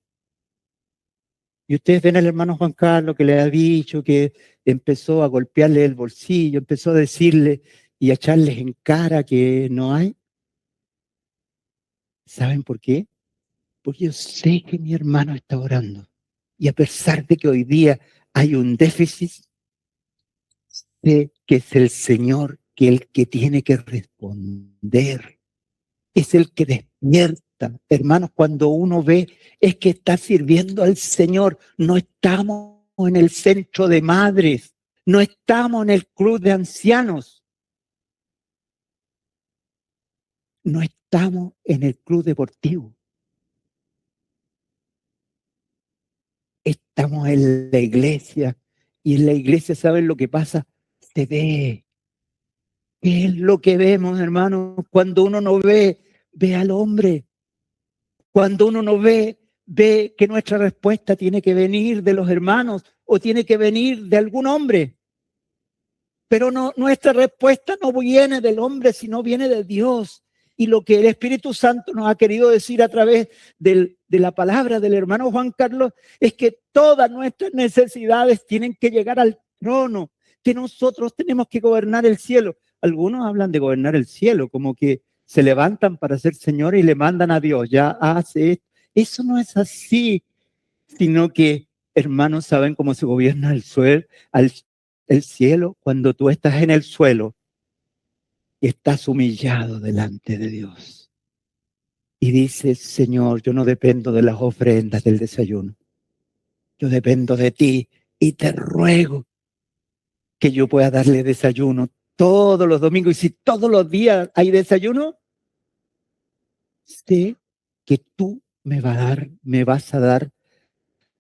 Y ustedes ven al hermano Juan Carlos que le ha dicho que empezó a golpearle el bolsillo, empezó a decirle y a echarles en cara que no hay. ¿Saben por qué? Porque yo sé que mi hermano está orando. Y a pesar de que hoy día hay un déficit, sé que es el Señor que el que tiene que responder. Es el que despierta. Hermanos, cuando uno ve, es que está sirviendo al Señor. No estamos en el centro de madres. No estamos en el club de ancianos. No estamos en el club deportivo. Estamos en la iglesia. Y en la iglesia, ¿saben lo que pasa? Se ve. ¿Qué es lo que vemos, hermanos? Cuando uno no ve, ve al hombre. Cuando uno no ve, ve que nuestra respuesta tiene que venir de los hermanos o tiene que venir de algún hombre. Pero no, nuestra respuesta no viene del hombre, sino viene de Dios. Y lo que el Espíritu Santo nos ha querido decir a través de la palabra del hermano Juan Carlos es que todas nuestras necesidades tienen que llegar al trono, que nosotros tenemos que gobernar el cielo. Algunos hablan de gobernar el cielo, como que se levantan para ser señores y le mandan a Dios, ya hace esto. Eso no es así, sino que hermanos saben cómo se gobierna el suelo, el cielo cuando tú estás en el suelo y estás humillado delante de Dios. Y dices, Señor, yo no dependo de las ofrendas del desayuno. Yo dependo de ti y te ruego que yo pueda darle desayuno todos los domingos. Y si todos los días hay desayuno, sé que tú me vas a dar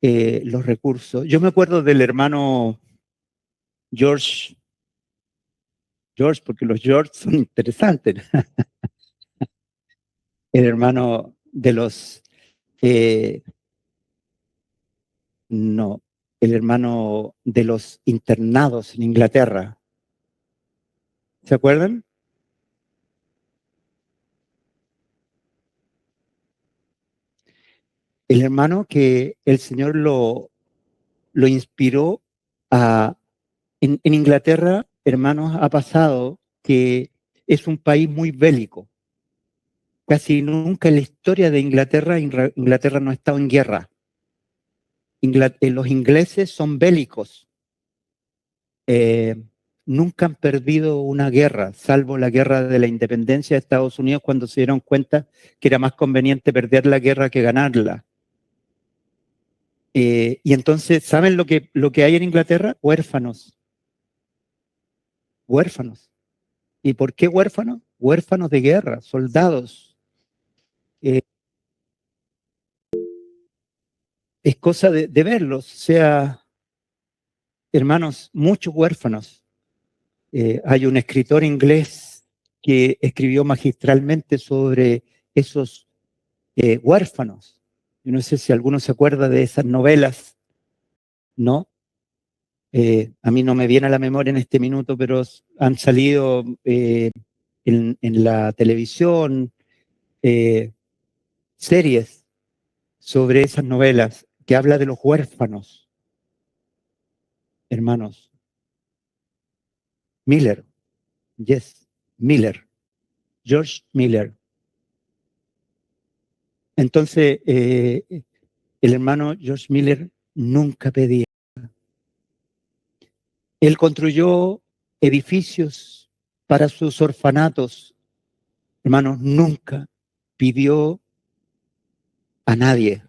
los recursos. Yo me acuerdo del hermano George, porque los George son interesantes. El hermano de los, eh, no, el hermano de los internados en Inglaterra. ¿Se acuerdan? El hermano que el Señor lo inspiró a... En Inglaterra, hermanos, ha pasado que es un país muy bélico. Casi nunca en la historia de Inglaterra, Inglaterra no ha estado en guerra. Los ingleses son bélicos. Nunca han perdido una guerra, salvo la guerra de la independencia de Estados Unidos, cuando se dieron cuenta que era más conveniente perder la guerra que ganarla. Y entonces, ¿saben lo que hay en Inglaterra? Huérfanos. Huérfanos. ¿Y por qué huérfanos? Huérfanos de guerra, soldados. Eh, es cosa de verlos, o sea, hermanos, muchos huérfanos. Hay un escritor inglés que escribió magistralmente sobre esos huérfanos. Yo no sé si alguno se acuerda de esas novelas, ¿no? A mí no me viene a la memoria en este minuto, pero han salido en la televisión series sobre esas novelas que habla de los huérfanos, hermanos. Miller, yes, Miller, George Miller. Entonces, el hermano George Miller nunca pedía. Él construyó edificios para sus orfanatos. Hermanos, nunca pidió a nadie.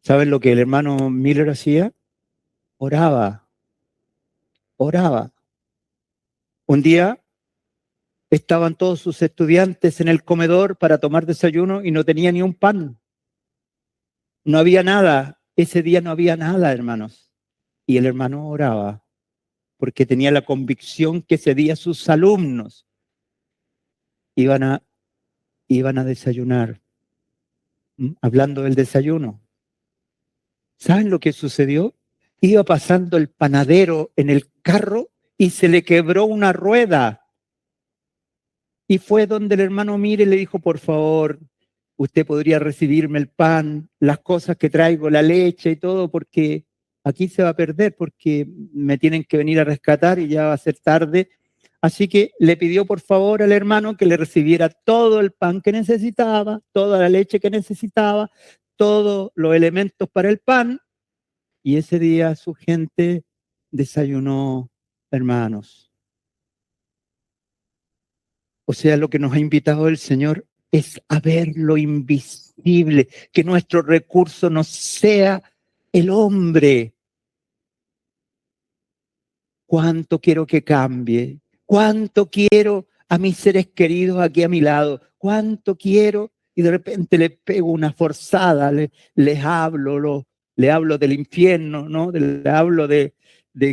¿Saben lo que el hermano Miller hacía? Oraba, oraba. Un día estaban todos sus estudiantes en el comedor para tomar desayuno y no tenía ni un pan. No había nada. Ese día no había nada, hermanos. Y el hermano oraba porque tenía la convicción que ese día sus alumnos iban a, iban a desayunar. Hablando del desayuno, ¿saben lo que sucedió? Iba pasando el panadero en el carro y se le quebró una rueda. Y fue donde el hermano Mire le dijo, por favor, usted podría recibirme el pan, las cosas que traigo, la leche y todo, porque aquí se va a perder, porque me tienen que venir a rescatar y ya va a ser tarde. Así que le pidió por favor al hermano que le recibiera todo el pan que necesitaba, toda la leche que necesitaba, todos los elementos para el pan. Y ese día su gente desayunó, hermanos. O sea, lo que nos ha invitado el Señor es a ver lo invisible, que nuestro recurso no sea el hombre. ¿Cuánto quiero que cambie? ¿Cuánto quiero a mis seres queridos aquí a mi lado? ¿Cuánto quiero? Y de repente le pego una forzada, le hablo del infierno, ¿no? Le hablo de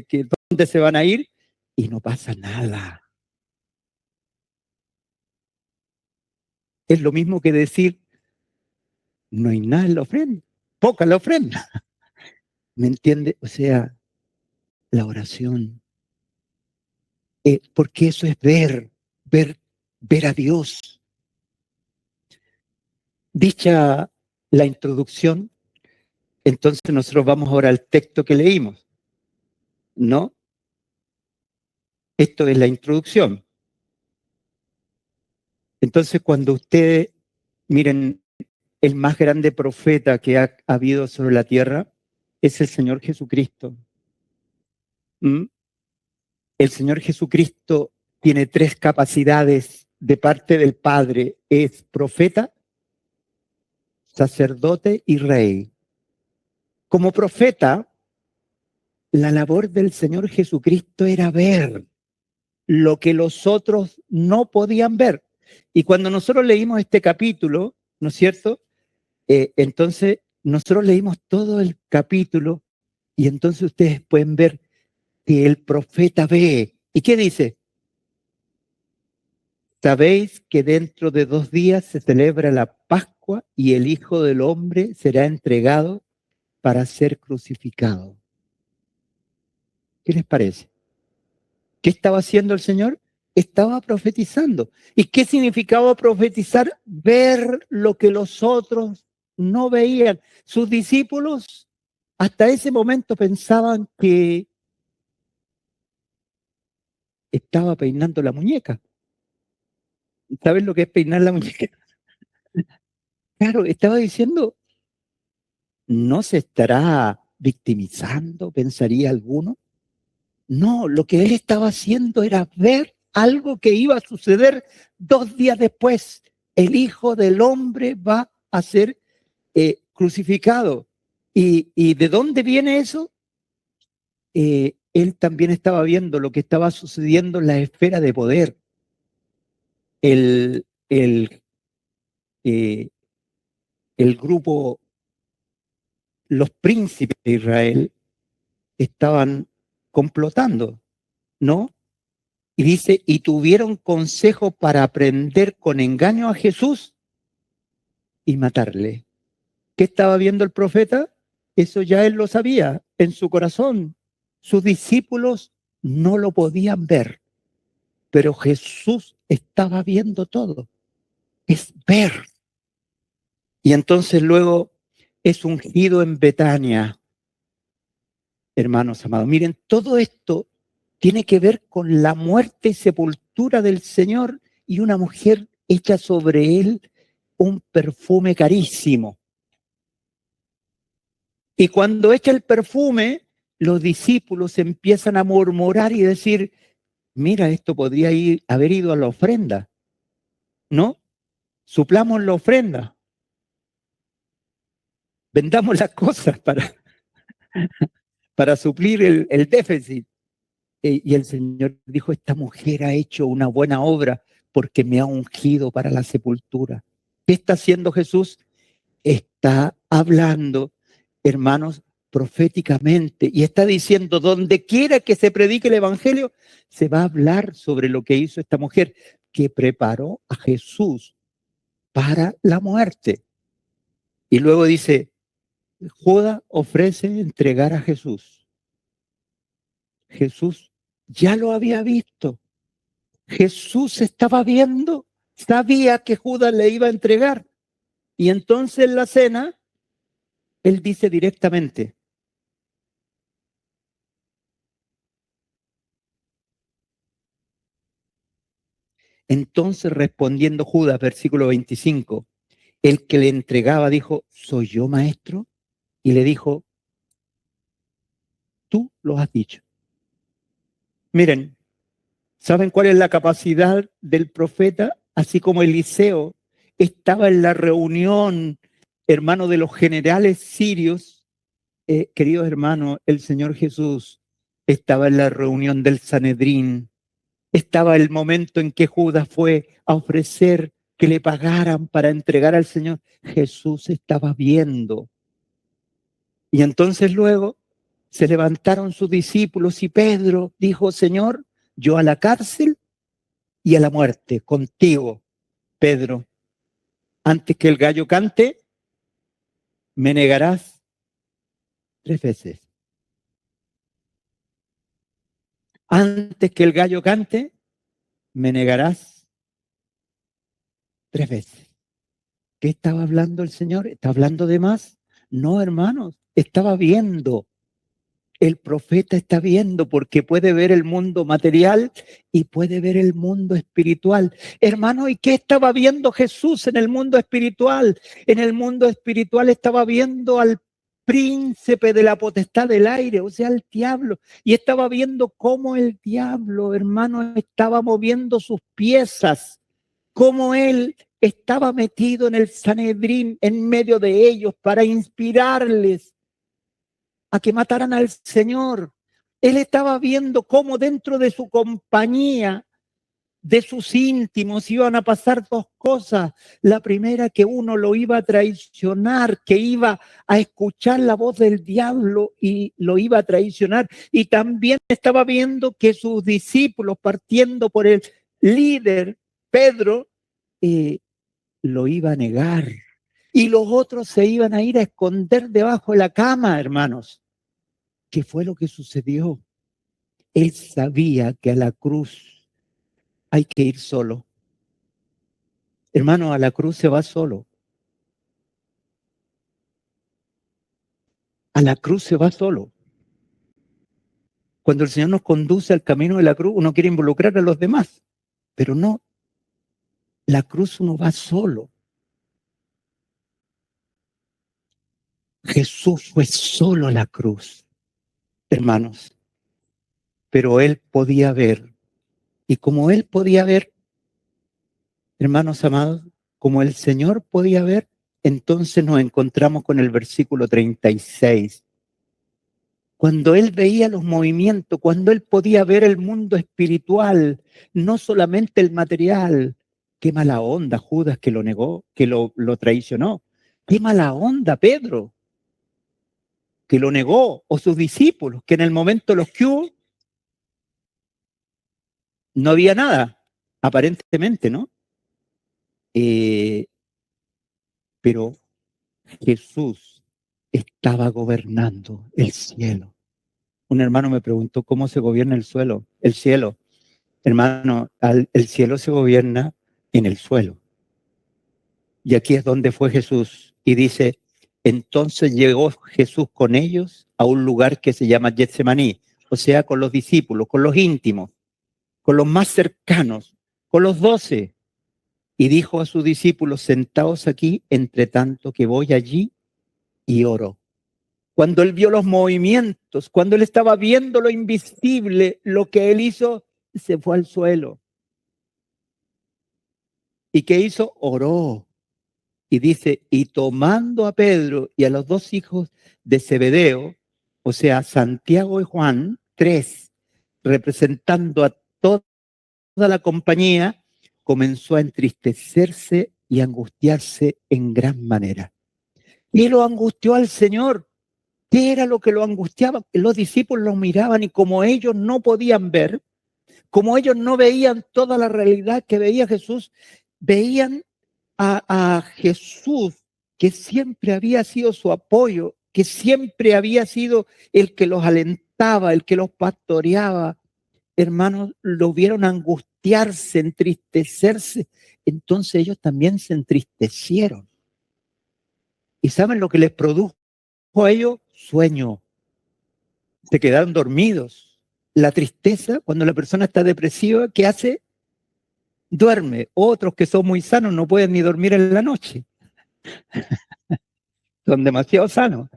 que dónde se van a ir y no pasa nada. Es lo mismo que decir, no hay nada en la ofrenda, poca la ofrenda. ¿Me entiende? O sea, la oración. porque eso es ver a Dios. Dicha la introducción, entonces nosotros vamos ahora al texto que leímos, ¿no? Esto es la introducción. Entonces, cuando ustedes miren, el más grande profeta que ha habido sobre la tierra es el Señor Jesucristo. ¿Mm? El Señor Jesucristo tiene tres capacidades de parte del Padre. Es profeta, sacerdote y rey. Como profeta, la labor del Señor Jesucristo era ver lo que los otros no podían ver. Y cuando nosotros leímos este capítulo, ¿no es cierto? Entonces, nosotros leímos todo el capítulo y entonces ustedes pueden ver que el profeta ve. ¿Y qué dice? Sabéis que dentro de 2 días se celebra la Pascua y el Hijo del Hombre será entregado para ser crucificado. ¿Qué les parece? ¿Qué estaba haciendo el Señor? Estaba profetizando. ¿Y qué significaba profetizar? Ver lo que los otros no veían. Sus discípulos hasta ese momento pensaban que estaba peinando la muñeca. ¿Sabes lo que es peinar la muñeca? Claro, estaba diciendo, ¿no se estará victimizando? Pensaría alguno. No, lo que él estaba haciendo era ver algo que iba a suceder 2 días después. El Hijo del Hombre va a ser crucificado. ¿Y de dónde viene eso? Él también estaba viendo lo que estaba sucediendo en la esfera de poder. El, el, eh, el grupo, los príncipes de Israel estaban complotando, ¿no? Y dice, y tuvieron consejo para aprender con engaño a Jesús y matarle. ¿Qué estaba viendo el profeta? Eso ya él lo sabía en su corazón. Sus discípulos no lo podían ver, pero Jesús estaba viendo todo. Es ver. Y entonces luego es ungido en Betania, hermanos amados. Miren, todo esto tiene que ver con la muerte y sepultura del Señor y una mujer echa sobre él un perfume carísimo. Y cuando echa el perfume, los discípulos empiezan a murmurar y decir, mira, esto podría haber ido a la ofrenda, ¿no? Suplamos la ofrenda, vendamos las cosas para suplir el déficit. Y el Señor dijo, esta mujer ha hecho una buena obra porque me ha ungido para la sepultura. ¿Qué está haciendo Jesús? Está hablando, hermanos, proféticamente y está diciendo, donde quiera que se predique el Evangelio, se va a hablar sobre lo que hizo esta mujer que preparó a Jesús para la muerte. Y luego dice, Judas ofrece entregar a Jesús. Jesús ya lo había visto. Jesús estaba viendo, sabía que Judas le iba a entregar. Y entonces en la cena, él dice directamente, entonces respondiendo Judas, versículo 25, el que le entregaba dijo, ¿soy yo maestro? Y le dijo, tú lo has dicho. Miren, ¿saben cuál es la capacidad del profeta? Así como Eliseo estaba en la reunión, hermano, de los generales sirios, queridos hermanos, el Señor Jesús estaba en la reunión del Sanedrín, estaba el momento en que Judas fue a ofrecer que le pagaran para entregar al Señor. Jesús estaba viendo. Y entonces luego se levantaron sus discípulos y Pedro dijo, Señor, yo a la cárcel y a la muerte contigo, Pedro. Antes que el gallo cante, me negarás 3 veces. Antes que el gallo cante, me negarás 3 veces. ¿Qué estaba hablando el Señor? ¿Está hablando de más? No, hermanos, estaba viendo. El profeta está viendo porque puede ver el mundo material y puede ver el mundo espiritual. Hermano, ¿y qué estaba viendo Jesús en el mundo espiritual? En el mundo espiritual estaba viendo al príncipe de la potestad del aire, o sea, al diablo. Y estaba viendo cómo el diablo, hermano, estaba moviendo sus piezas, cómo él estaba metido en el Sanedrín, en medio de ellos, para inspirarles a que mataran al Señor. Él estaba viendo cómo dentro de su compañía, de sus íntimos, iban a pasar 2 cosas. La primera, que uno lo iba a traicionar, que iba a escuchar la voz del diablo y lo iba a traicionar. Y también estaba viendo que sus discípulos, partiendo por el líder, Pedro, lo iba a negar. Y los otros se iban a ir a esconder debajo de la cama, hermanos. ¿Qué fue lo que sucedió? Él sabía que a la cruz hay que ir solo. Hermano, a la cruz se va solo. A la cruz se va solo. Cuando el Señor nos conduce al camino de la cruz, uno quiere involucrar a los demás, pero no. La cruz uno va solo. Jesús fue solo a la cruz, hermanos. Pero Él podía ver. Y como Él podía ver, hermanos amados, como el Señor podía ver, entonces nos encontramos con el versículo 36. Cuando él veía los movimientos, cuando él podía ver el mundo espiritual, no solamente el material. Qué mala onda Judas, que lo negó, que lo traicionó. Qué mala onda Pedro, que lo negó, o sus discípulos, que en el momento los que hubo, no había nada, aparentemente, ¿no? Pero Jesús estaba gobernando el cielo. Un hermano me preguntó cómo se gobierna el cielo. Hermano, el cielo se gobierna en el suelo. Y aquí es donde fue Jesús. Y dice, entonces llegó Jesús con ellos a un lugar que se llama Getsemaní, o sea, con los discípulos, con los íntimos, con los más cercanos, con los 12. Y dijo a sus discípulos, sentaos aquí, entre tanto que voy allí y oro. Cuando él vio los movimientos, cuando él estaba viendo lo invisible, lo que él hizo, se fue al suelo. ¿Y qué hizo? Oró. Y dice, y tomando a Pedro y a los 2 hijos de Zebedeo, o sea, Santiago y Juan, 3, representando a toda la compañía, comenzó a entristecerse y angustiarse en gran manera. Y lo angustió al Señor. ¿Qué era lo que lo angustiaba? Los discípulos lo miraban y como ellos no podían ver, como ellos no veían toda la realidad que veía Jesús, veían a Jesús, que siempre había sido su apoyo, que siempre había sido el que los alentaba, el que los pastoreaba. Hermanos, lo vieron angustiarse, entristecerse. Entonces ellos también se entristecieron. ¿Y saben lo que les produjo a ellos? Sueño. Se quedaron dormidos. La tristeza, cuando la persona está depresiva, ¿qué hace? Duerme. Otros que son muy sanos no pueden ni dormir en la noche. Son demasiado sanos.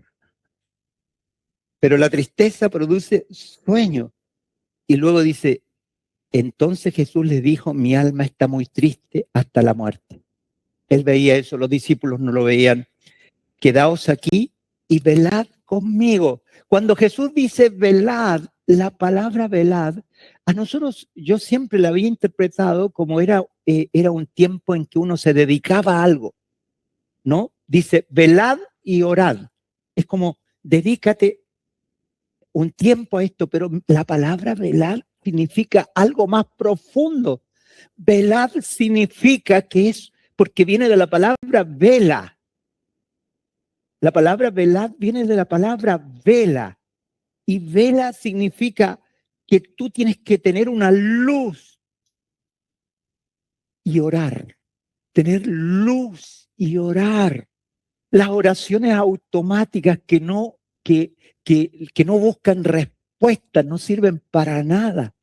Pero la tristeza produce sueño. Y luego dice, entonces Jesús les dijo, mi alma está muy triste hasta la muerte. Él veía eso, los discípulos no lo veían. Quedaos aquí y velad conmigo. Cuando Jesús dice velad, la palabra velad, a nosotros yo siempre la había interpretado como era un tiempo en que uno se dedicaba a algo, ¿no? Dice velad y orad. Es como dedícate un tiempo a esto, pero la palabra velar significa algo más profundo. Velar significa que es, porque viene de la palabra vela. La palabra velar viene de la palabra vela. Y vela significa que tú tienes que tener una luz y orar. Tener luz y orar. Las oraciones automáticas que no buscan respuestas no sirven para nada.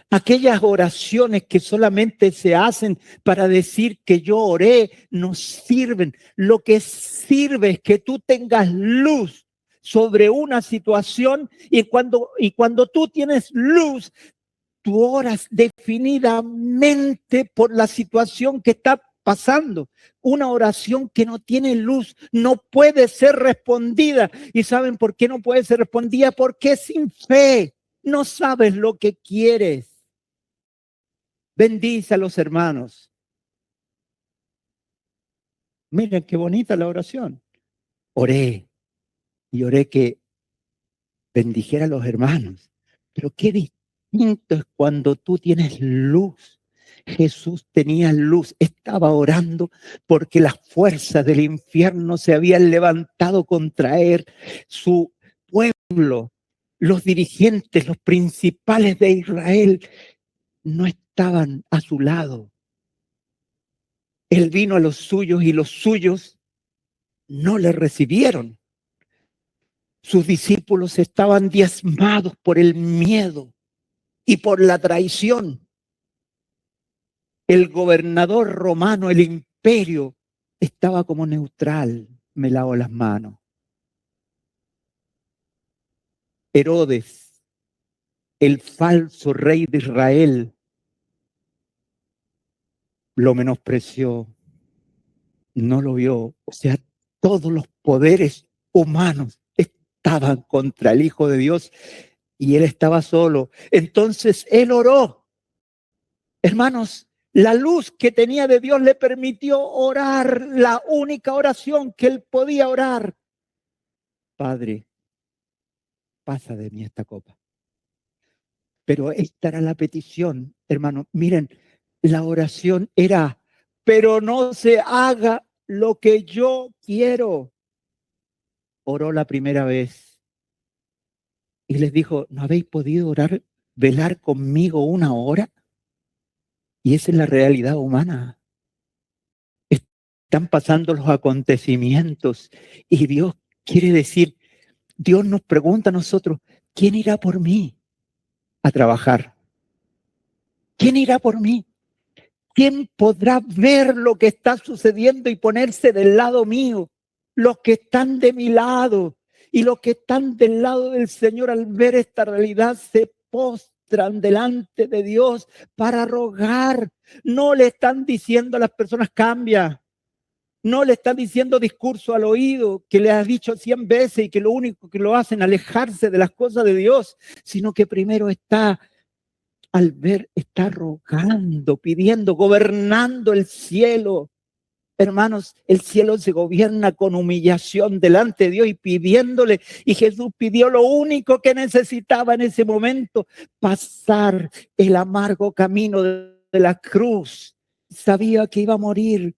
Aquellas oraciones que solamente se hacen para decir que yo oré no sirven. Lo que sirve es que tú tengas luz sobre una situación y cuando tú tienes luz, tú oras definidamente por la situación que está pasando. Una oración que no tiene luz no puede ser respondida. ¿Y saben por qué no puede ser respondida? Porque es sin fe. No sabes lo que quieres. Bendice a los hermanos. Miren qué bonita la oración. Oré y oré que bendijera a los hermanos. Pero qué distinto es cuando tú tienes luz. Jesús tenía luz, estaba orando porque las fuerzas del infierno se habían levantado contra él. Su pueblo, los dirigentes, los principales de Israel no estaban a su lado. Él vino a los suyos y los suyos no le recibieron. Sus discípulos estaban diezmados por el miedo y por la traición. El gobernador romano, el imperio, estaba como neutral. Me lavo las manos. Herodes, el falso rey de Israel, lo menospreció, no lo vio. O sea, todos los poderes humanos estaban contra el Hijo de Dios y él estaba solo. Entonces él oró. Hermanos, la luz que tenía de Dios le permitió orar la única oración que él podía orar. Padre, pasa de mí esta copa. Pero esta era la petición, hermano. Miren, la oración era, pero no se haga lo que yo quiero. Oró la primera vez y les dijo, ¿no habéis podido orar, velar conmigo una hora? Y esa es la realidad humana. Están pasando los acontecimientos y Dios quiere decir, Dios nos pregunta a nosotros, ¿quién irá por mí a trabajar? ¿Quién irá por mí? ¿Quién podrá ver lo que está sucediendo y ponerse del lado mío? Los que están de mi lado y los que están del lado del Señor al ver esta realidad se postran delante de Dios para rogar. No le están diciendo a las personas cambia. No le están diciendo discurso al oído que le has dicho 100 veces y que lo único que lo hacen es alejarse de las cosas de Dios, sino que primero está al ver, está rogando, pidiendo, gobernando el cielo. Hermanos, el cielo se gobierna con humillación delante de Dios y pidiéndole. Y Jesús pidió lo único que necesitaba en ese momento, pasar el amargo camino de la cruz. Sabía que iba a morir.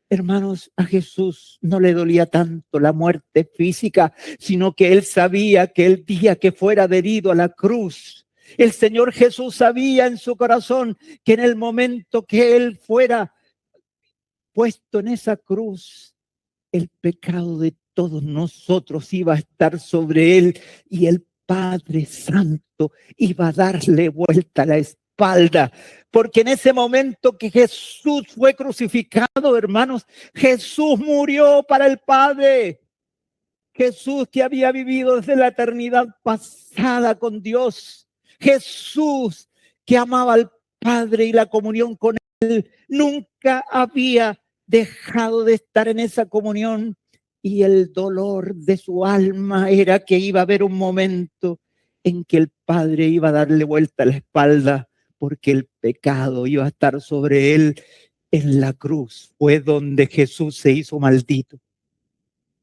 Hermanos, a Jesús no le dolía tanto la muerte física, sino que él sabía que el día que fuera adherido a la cruz, el Señor Jesús sabía en su corazón que en el momento que él fuera puesto en esa cruz, el pecado de todos nosotros iba a estar sobre él y el Padre Santo iba a darle vuelta a la espalda. Porque en ese momento que Jesús fue crucificado, hermanos, Jesús murió para el Padre. Jesús que había vivido desde la eternidad pasada con Dios. Jesús que amaba al Padre y la comunión con él. Nunca había dejado de estar en esa comunión y el dolor de su alma era que iba a haber un momento en que el Padre iba a darle vuelta a la espalda porque el pecado iba a estar sobre él. En la cruz fue donde Jesús se hizo maldito.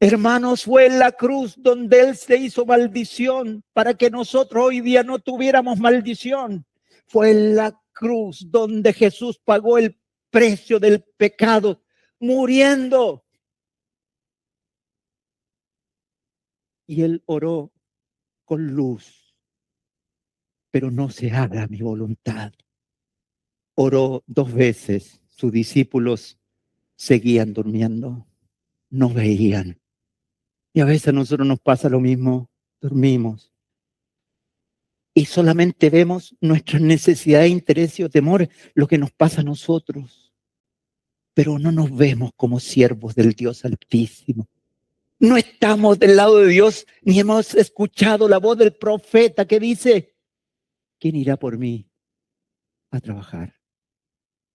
Hermanos, fue en la cruz donde él se hizo maldición para que nosotros hoy día no tuviéramos maldición. Fue en la cruz donde Jesús pagó el precio del pecado, muriendo. Y él oró con luz. pero no se haga mi voluntad. Oró 2 veces, sus discípulos seguían durmiendo, no veían. Y a veces a nosotros nos pasa lo mismo, dormimos. Y solamente vemos nuestras necesidades, intereses o temores, lo que nos pasa a nosotros. Pero no nos vemos como siervos del Dios Altísimo. No estamos del lado de Dios, ni hemos escuchado la voz del profeta que dice, ¿quién irá por mí a trabajar?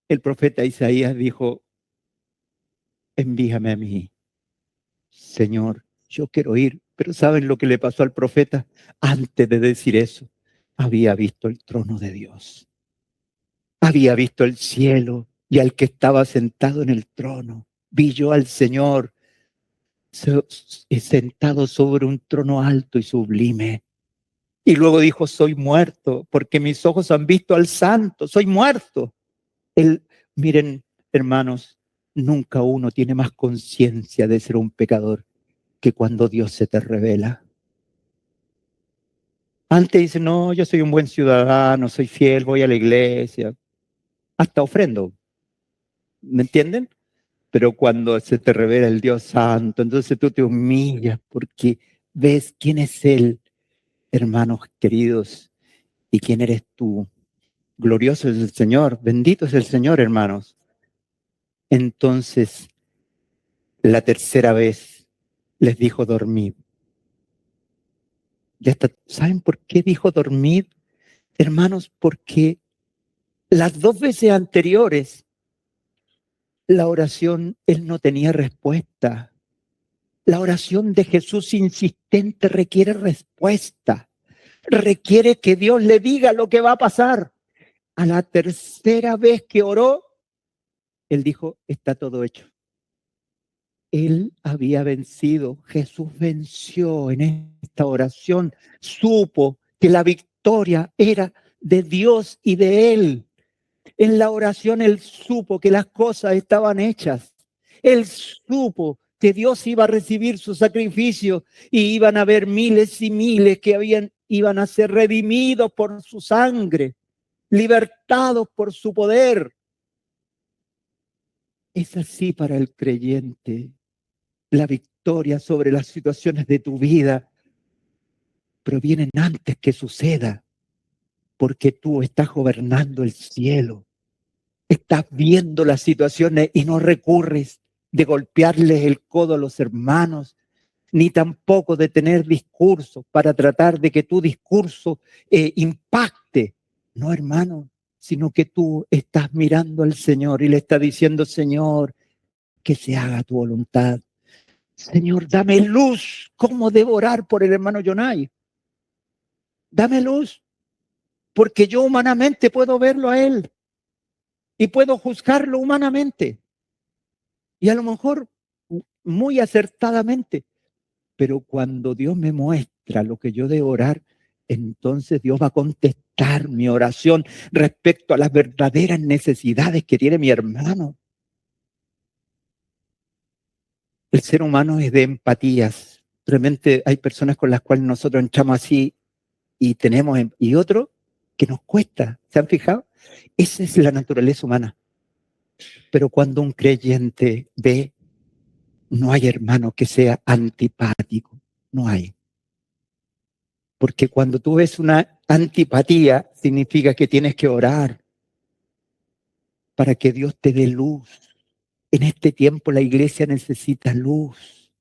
El profeta Isaías dijo, envíame a mí, Señor, yo quiero ir. Pero ¿saben lo que le pasó al profeta? Antes de decir eso, había visto el trono de Dios. Había visto el cielo y al que estaba sentado en el trono. Vi yo al Señor sentado sobre un trono alto y sublime. Y luego dijo, soy muerto, porque mis ojos han visto al Santo, soy muerto. Miren, hermanos, nunca uno tiene más conciencia de ser un pecador que cuando Dios se te revela. Antes dice, no, yo soy un buen ciudadano, soy fiel, voy a la iglesia, hasta ofrendo, ¿me entienden? Pero cuando se te revela el Dios Santo, entonces tú te humillas porque ves quién es Él, hermanos queridos, y quién eres tú. Glorioso es el Señor, bendito es el Señor, hermanos. Entonces, la tercera vez les dijo dormid. Ya está. ¿Saben por qué dijo dormid, hermanos? Porque las 2 veces anteriores, la oración, Él no tenía respuesta. La oración de Jesús insistente requiere respuesta. Requiere que Dios le diga lo que va a pasar. A la tercera vez que oró, Él dijo, está todo hecho. Él había vencido, Jesús venció en esta oración, supo que la victoria era de Dios y de Él. En la oración Él supo que las cosas estaban hechas. Él supo que Dios iba a recibir su sacrificio y iban a haber miles y miles que iban a ser redimidos por su sangre, libertados por su poder. Es así para el creyente. La victoria sobre las situaciones de tu vida provienen antes que suceda, porque tú estás gobernando el cielo. Estás viendo las situaciones y no recurres de golpearles el codo a los hermanos, ni tampoco de tener discursos para tratar de que tu discurso impacte. No, hermano, sino que tú estás mirando al Señor y le estás diciendo, Señor, que se haga tu voluntad. Señor, dame luz. ¿Cómo debo orar por el hermano Jonay? Dame luz, porque yo humanamente puedo verlo a él y puedo juzgarlo humanamente. Y a lo mejor muy acertadamente. Pero cuando Dios me muestra lo que yo debo orar, entonces Dios va a contestar mi oración respecto a las verdaderas necesidades que tiene mi hermano. El ser humano es de empatías. Realmente hay personas con las cuales nosotros entramos así y tenemos, y otro que nos cuesta. ¿Se han fijado? Esa es la naturaleza humana. Pero cuando un creyente ve, no hay hermano que sea antipático. No hay. Porque cuando tú ves una antipatía, significa que tienes que orar para que Dios te dé luz. En este tiempo la iglesia necesita luz.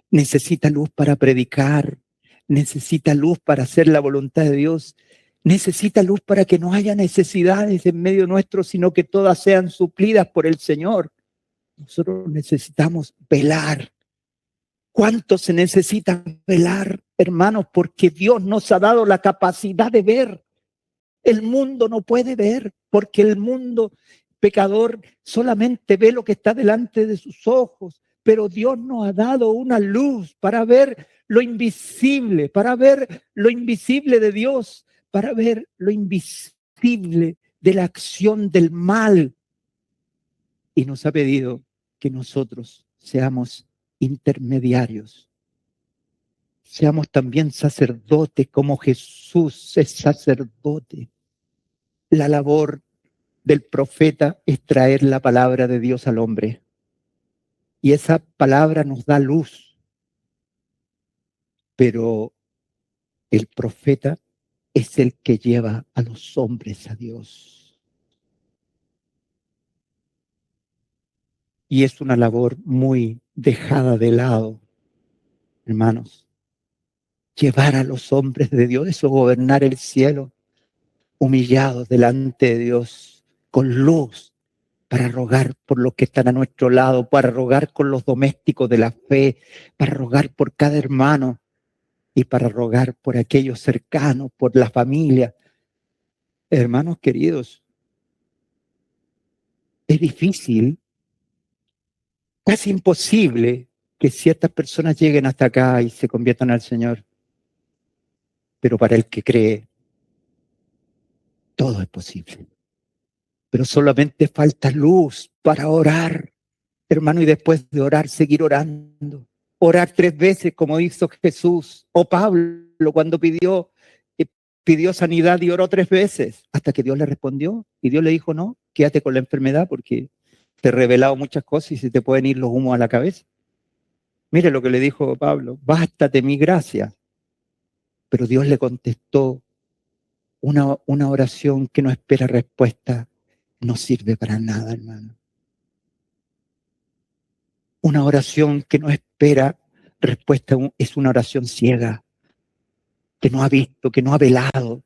Necesita luz para predicar. Necesita luz para hacer la voluntad de Dios. Necesita luz para que no haya necesidades en medio nuestro, sino que todas sean suplidas por el Señor. Nosotros necesitamos velar. ¿Cuánto se necesita velar, hermanos? Porque Dios nos ha dado la capacidad de ver. El mundo no puede ver, porque el mundo pecador solamente ve lo que está delante de sus ojos, pero Dios nos ha dado una luz para ver lo invisible, para ver lo invisible de Dios, para ver lo invisible de la acción del mal. Y nos ha pedido que nosotros seamos intermediarios. seamos también sacerdotes como Jesús es sacerdote. La labor del profeta es traer la palabra de Dios al hombre. Y esa palabra nos da luz, pero el profeta es el que lleva a los hombres a Dios. Y es una labor muy dejada de lado, hermanos. Llevar a los hombres de Dios, eso gobernar el cielo, humillados delante de Dios, con luz, para rogar por los que están a nuestro lado, para rogar con los domésticos de la fe, para rogar por cada hermano y para rogar por aquellos cercanos, por la familia. Hermanos queridos, es difícil, casi imposible que ciertas personas lleguen hasta acá y se conviertan al Señor, pero para el que cree, todo es posible. Pero solamente falta luz para orar, hermano, y después de orar, seguir orando. Orar 3 veces, como hizo Jesús, o Pablo cuando pidió sanidad y oró 3 veces, hasta que Dios le respondió. Y Dios le dijo, no, quédate con la enfermedad porque te he revelado muchas cosas y se te pueden ir los humos a la cabeza. Mire lo que le dijo Pablo, bástate mi gracia. Pero Dios le contestó, una oración que no espera respuesta no sirve para nada, hermano. Una oración que no espera respuesta es una oración ciega, que no ha visto, que no ha velado.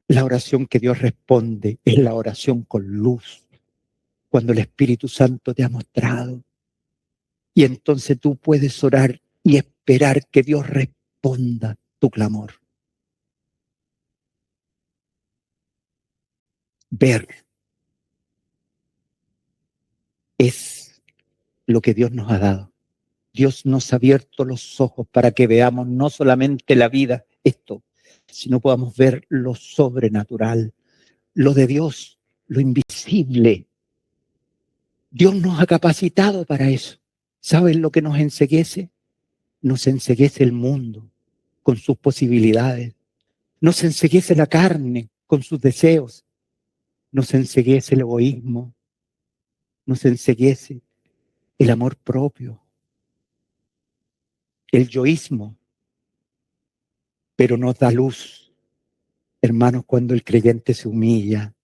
La oración que Dios responde es la oración con luz, cuando el Espíritu Santo te ha mostrado. Y entonces tú puedes orar y esperar que Dios responda tu clamor. Ver es lo que Dios nos ha dado. Dios nos ha abierto los ojos para que veamos no solamente la vida, esto, sino podamos ver lo sobrenatural, lo de Dios, lo invisible. Dios nos ha capacitado para eso. ¿Saben lo que nos enceguece? Nos enceguece el mundo con sus posibilidades. Nos enceguece la carne con sus deseos. Nos enceguece el egoísmo. Nos enceguece el amor propio, el yoísmo. Pero nos da luz, hermanos, cuando el creyente se humilla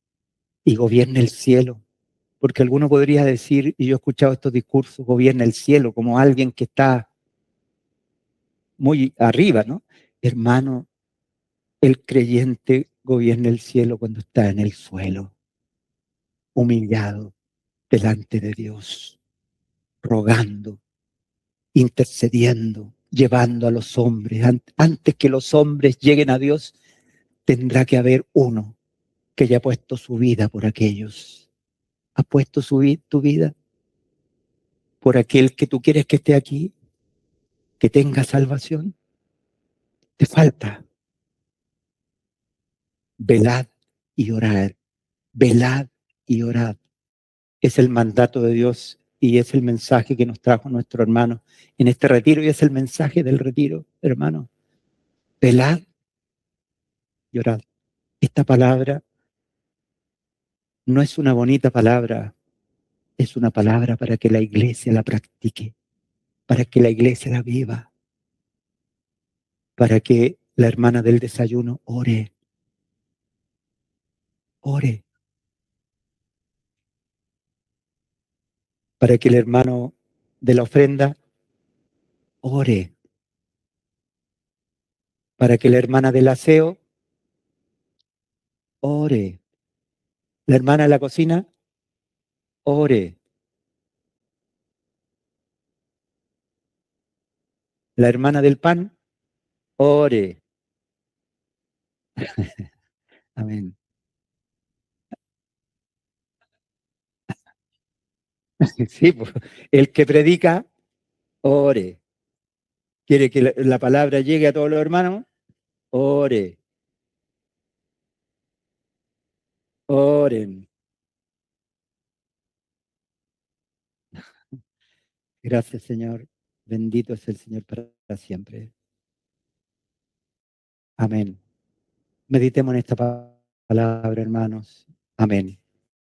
y gobierna el cielo. Porque alguno podría decir, y yo he escuchado estos discursos, gobierna el cielo como alguien que está muy arriba, ¿no? Hermano, el creyente gobierna el cielo cuando está en el suelo, humillado delante de Dios, rogando, intercediendo, llevando a los hombres. Antes que los hombres lleguen a Dios, tendrá que haber uno que haya puesto su vida por aquellos. ¿Ha puesto tu vida por aquel que tú quieres que esté aquí, que tenga salvación? Te falta. Velad y orad. Velad y orad. Es el mandato de Dios y es el mensaje que nos trajo nuestro hermano en este retiro y es el mensaje del retiro, hermano. Velad y orad. Esta palabra no es una bonita palabra, es una palabra para que la iglesia la practique, para que la iglesia la viva, para que la hermana del desayuno ore, ore, para que el hermano de la ofrenda ore, para que la hermana del aseo ore, la hermana de la cocina ore, la hermana del pan ore. Amén. Sí, pues, el que predica, ore. Quiere que la palabra llegue a todos los hermanos, ore, oren. Gracias, Señor. Bendito es el Señor para siempre. Amén. Meditemos en esta palabra, hermanos. Amén.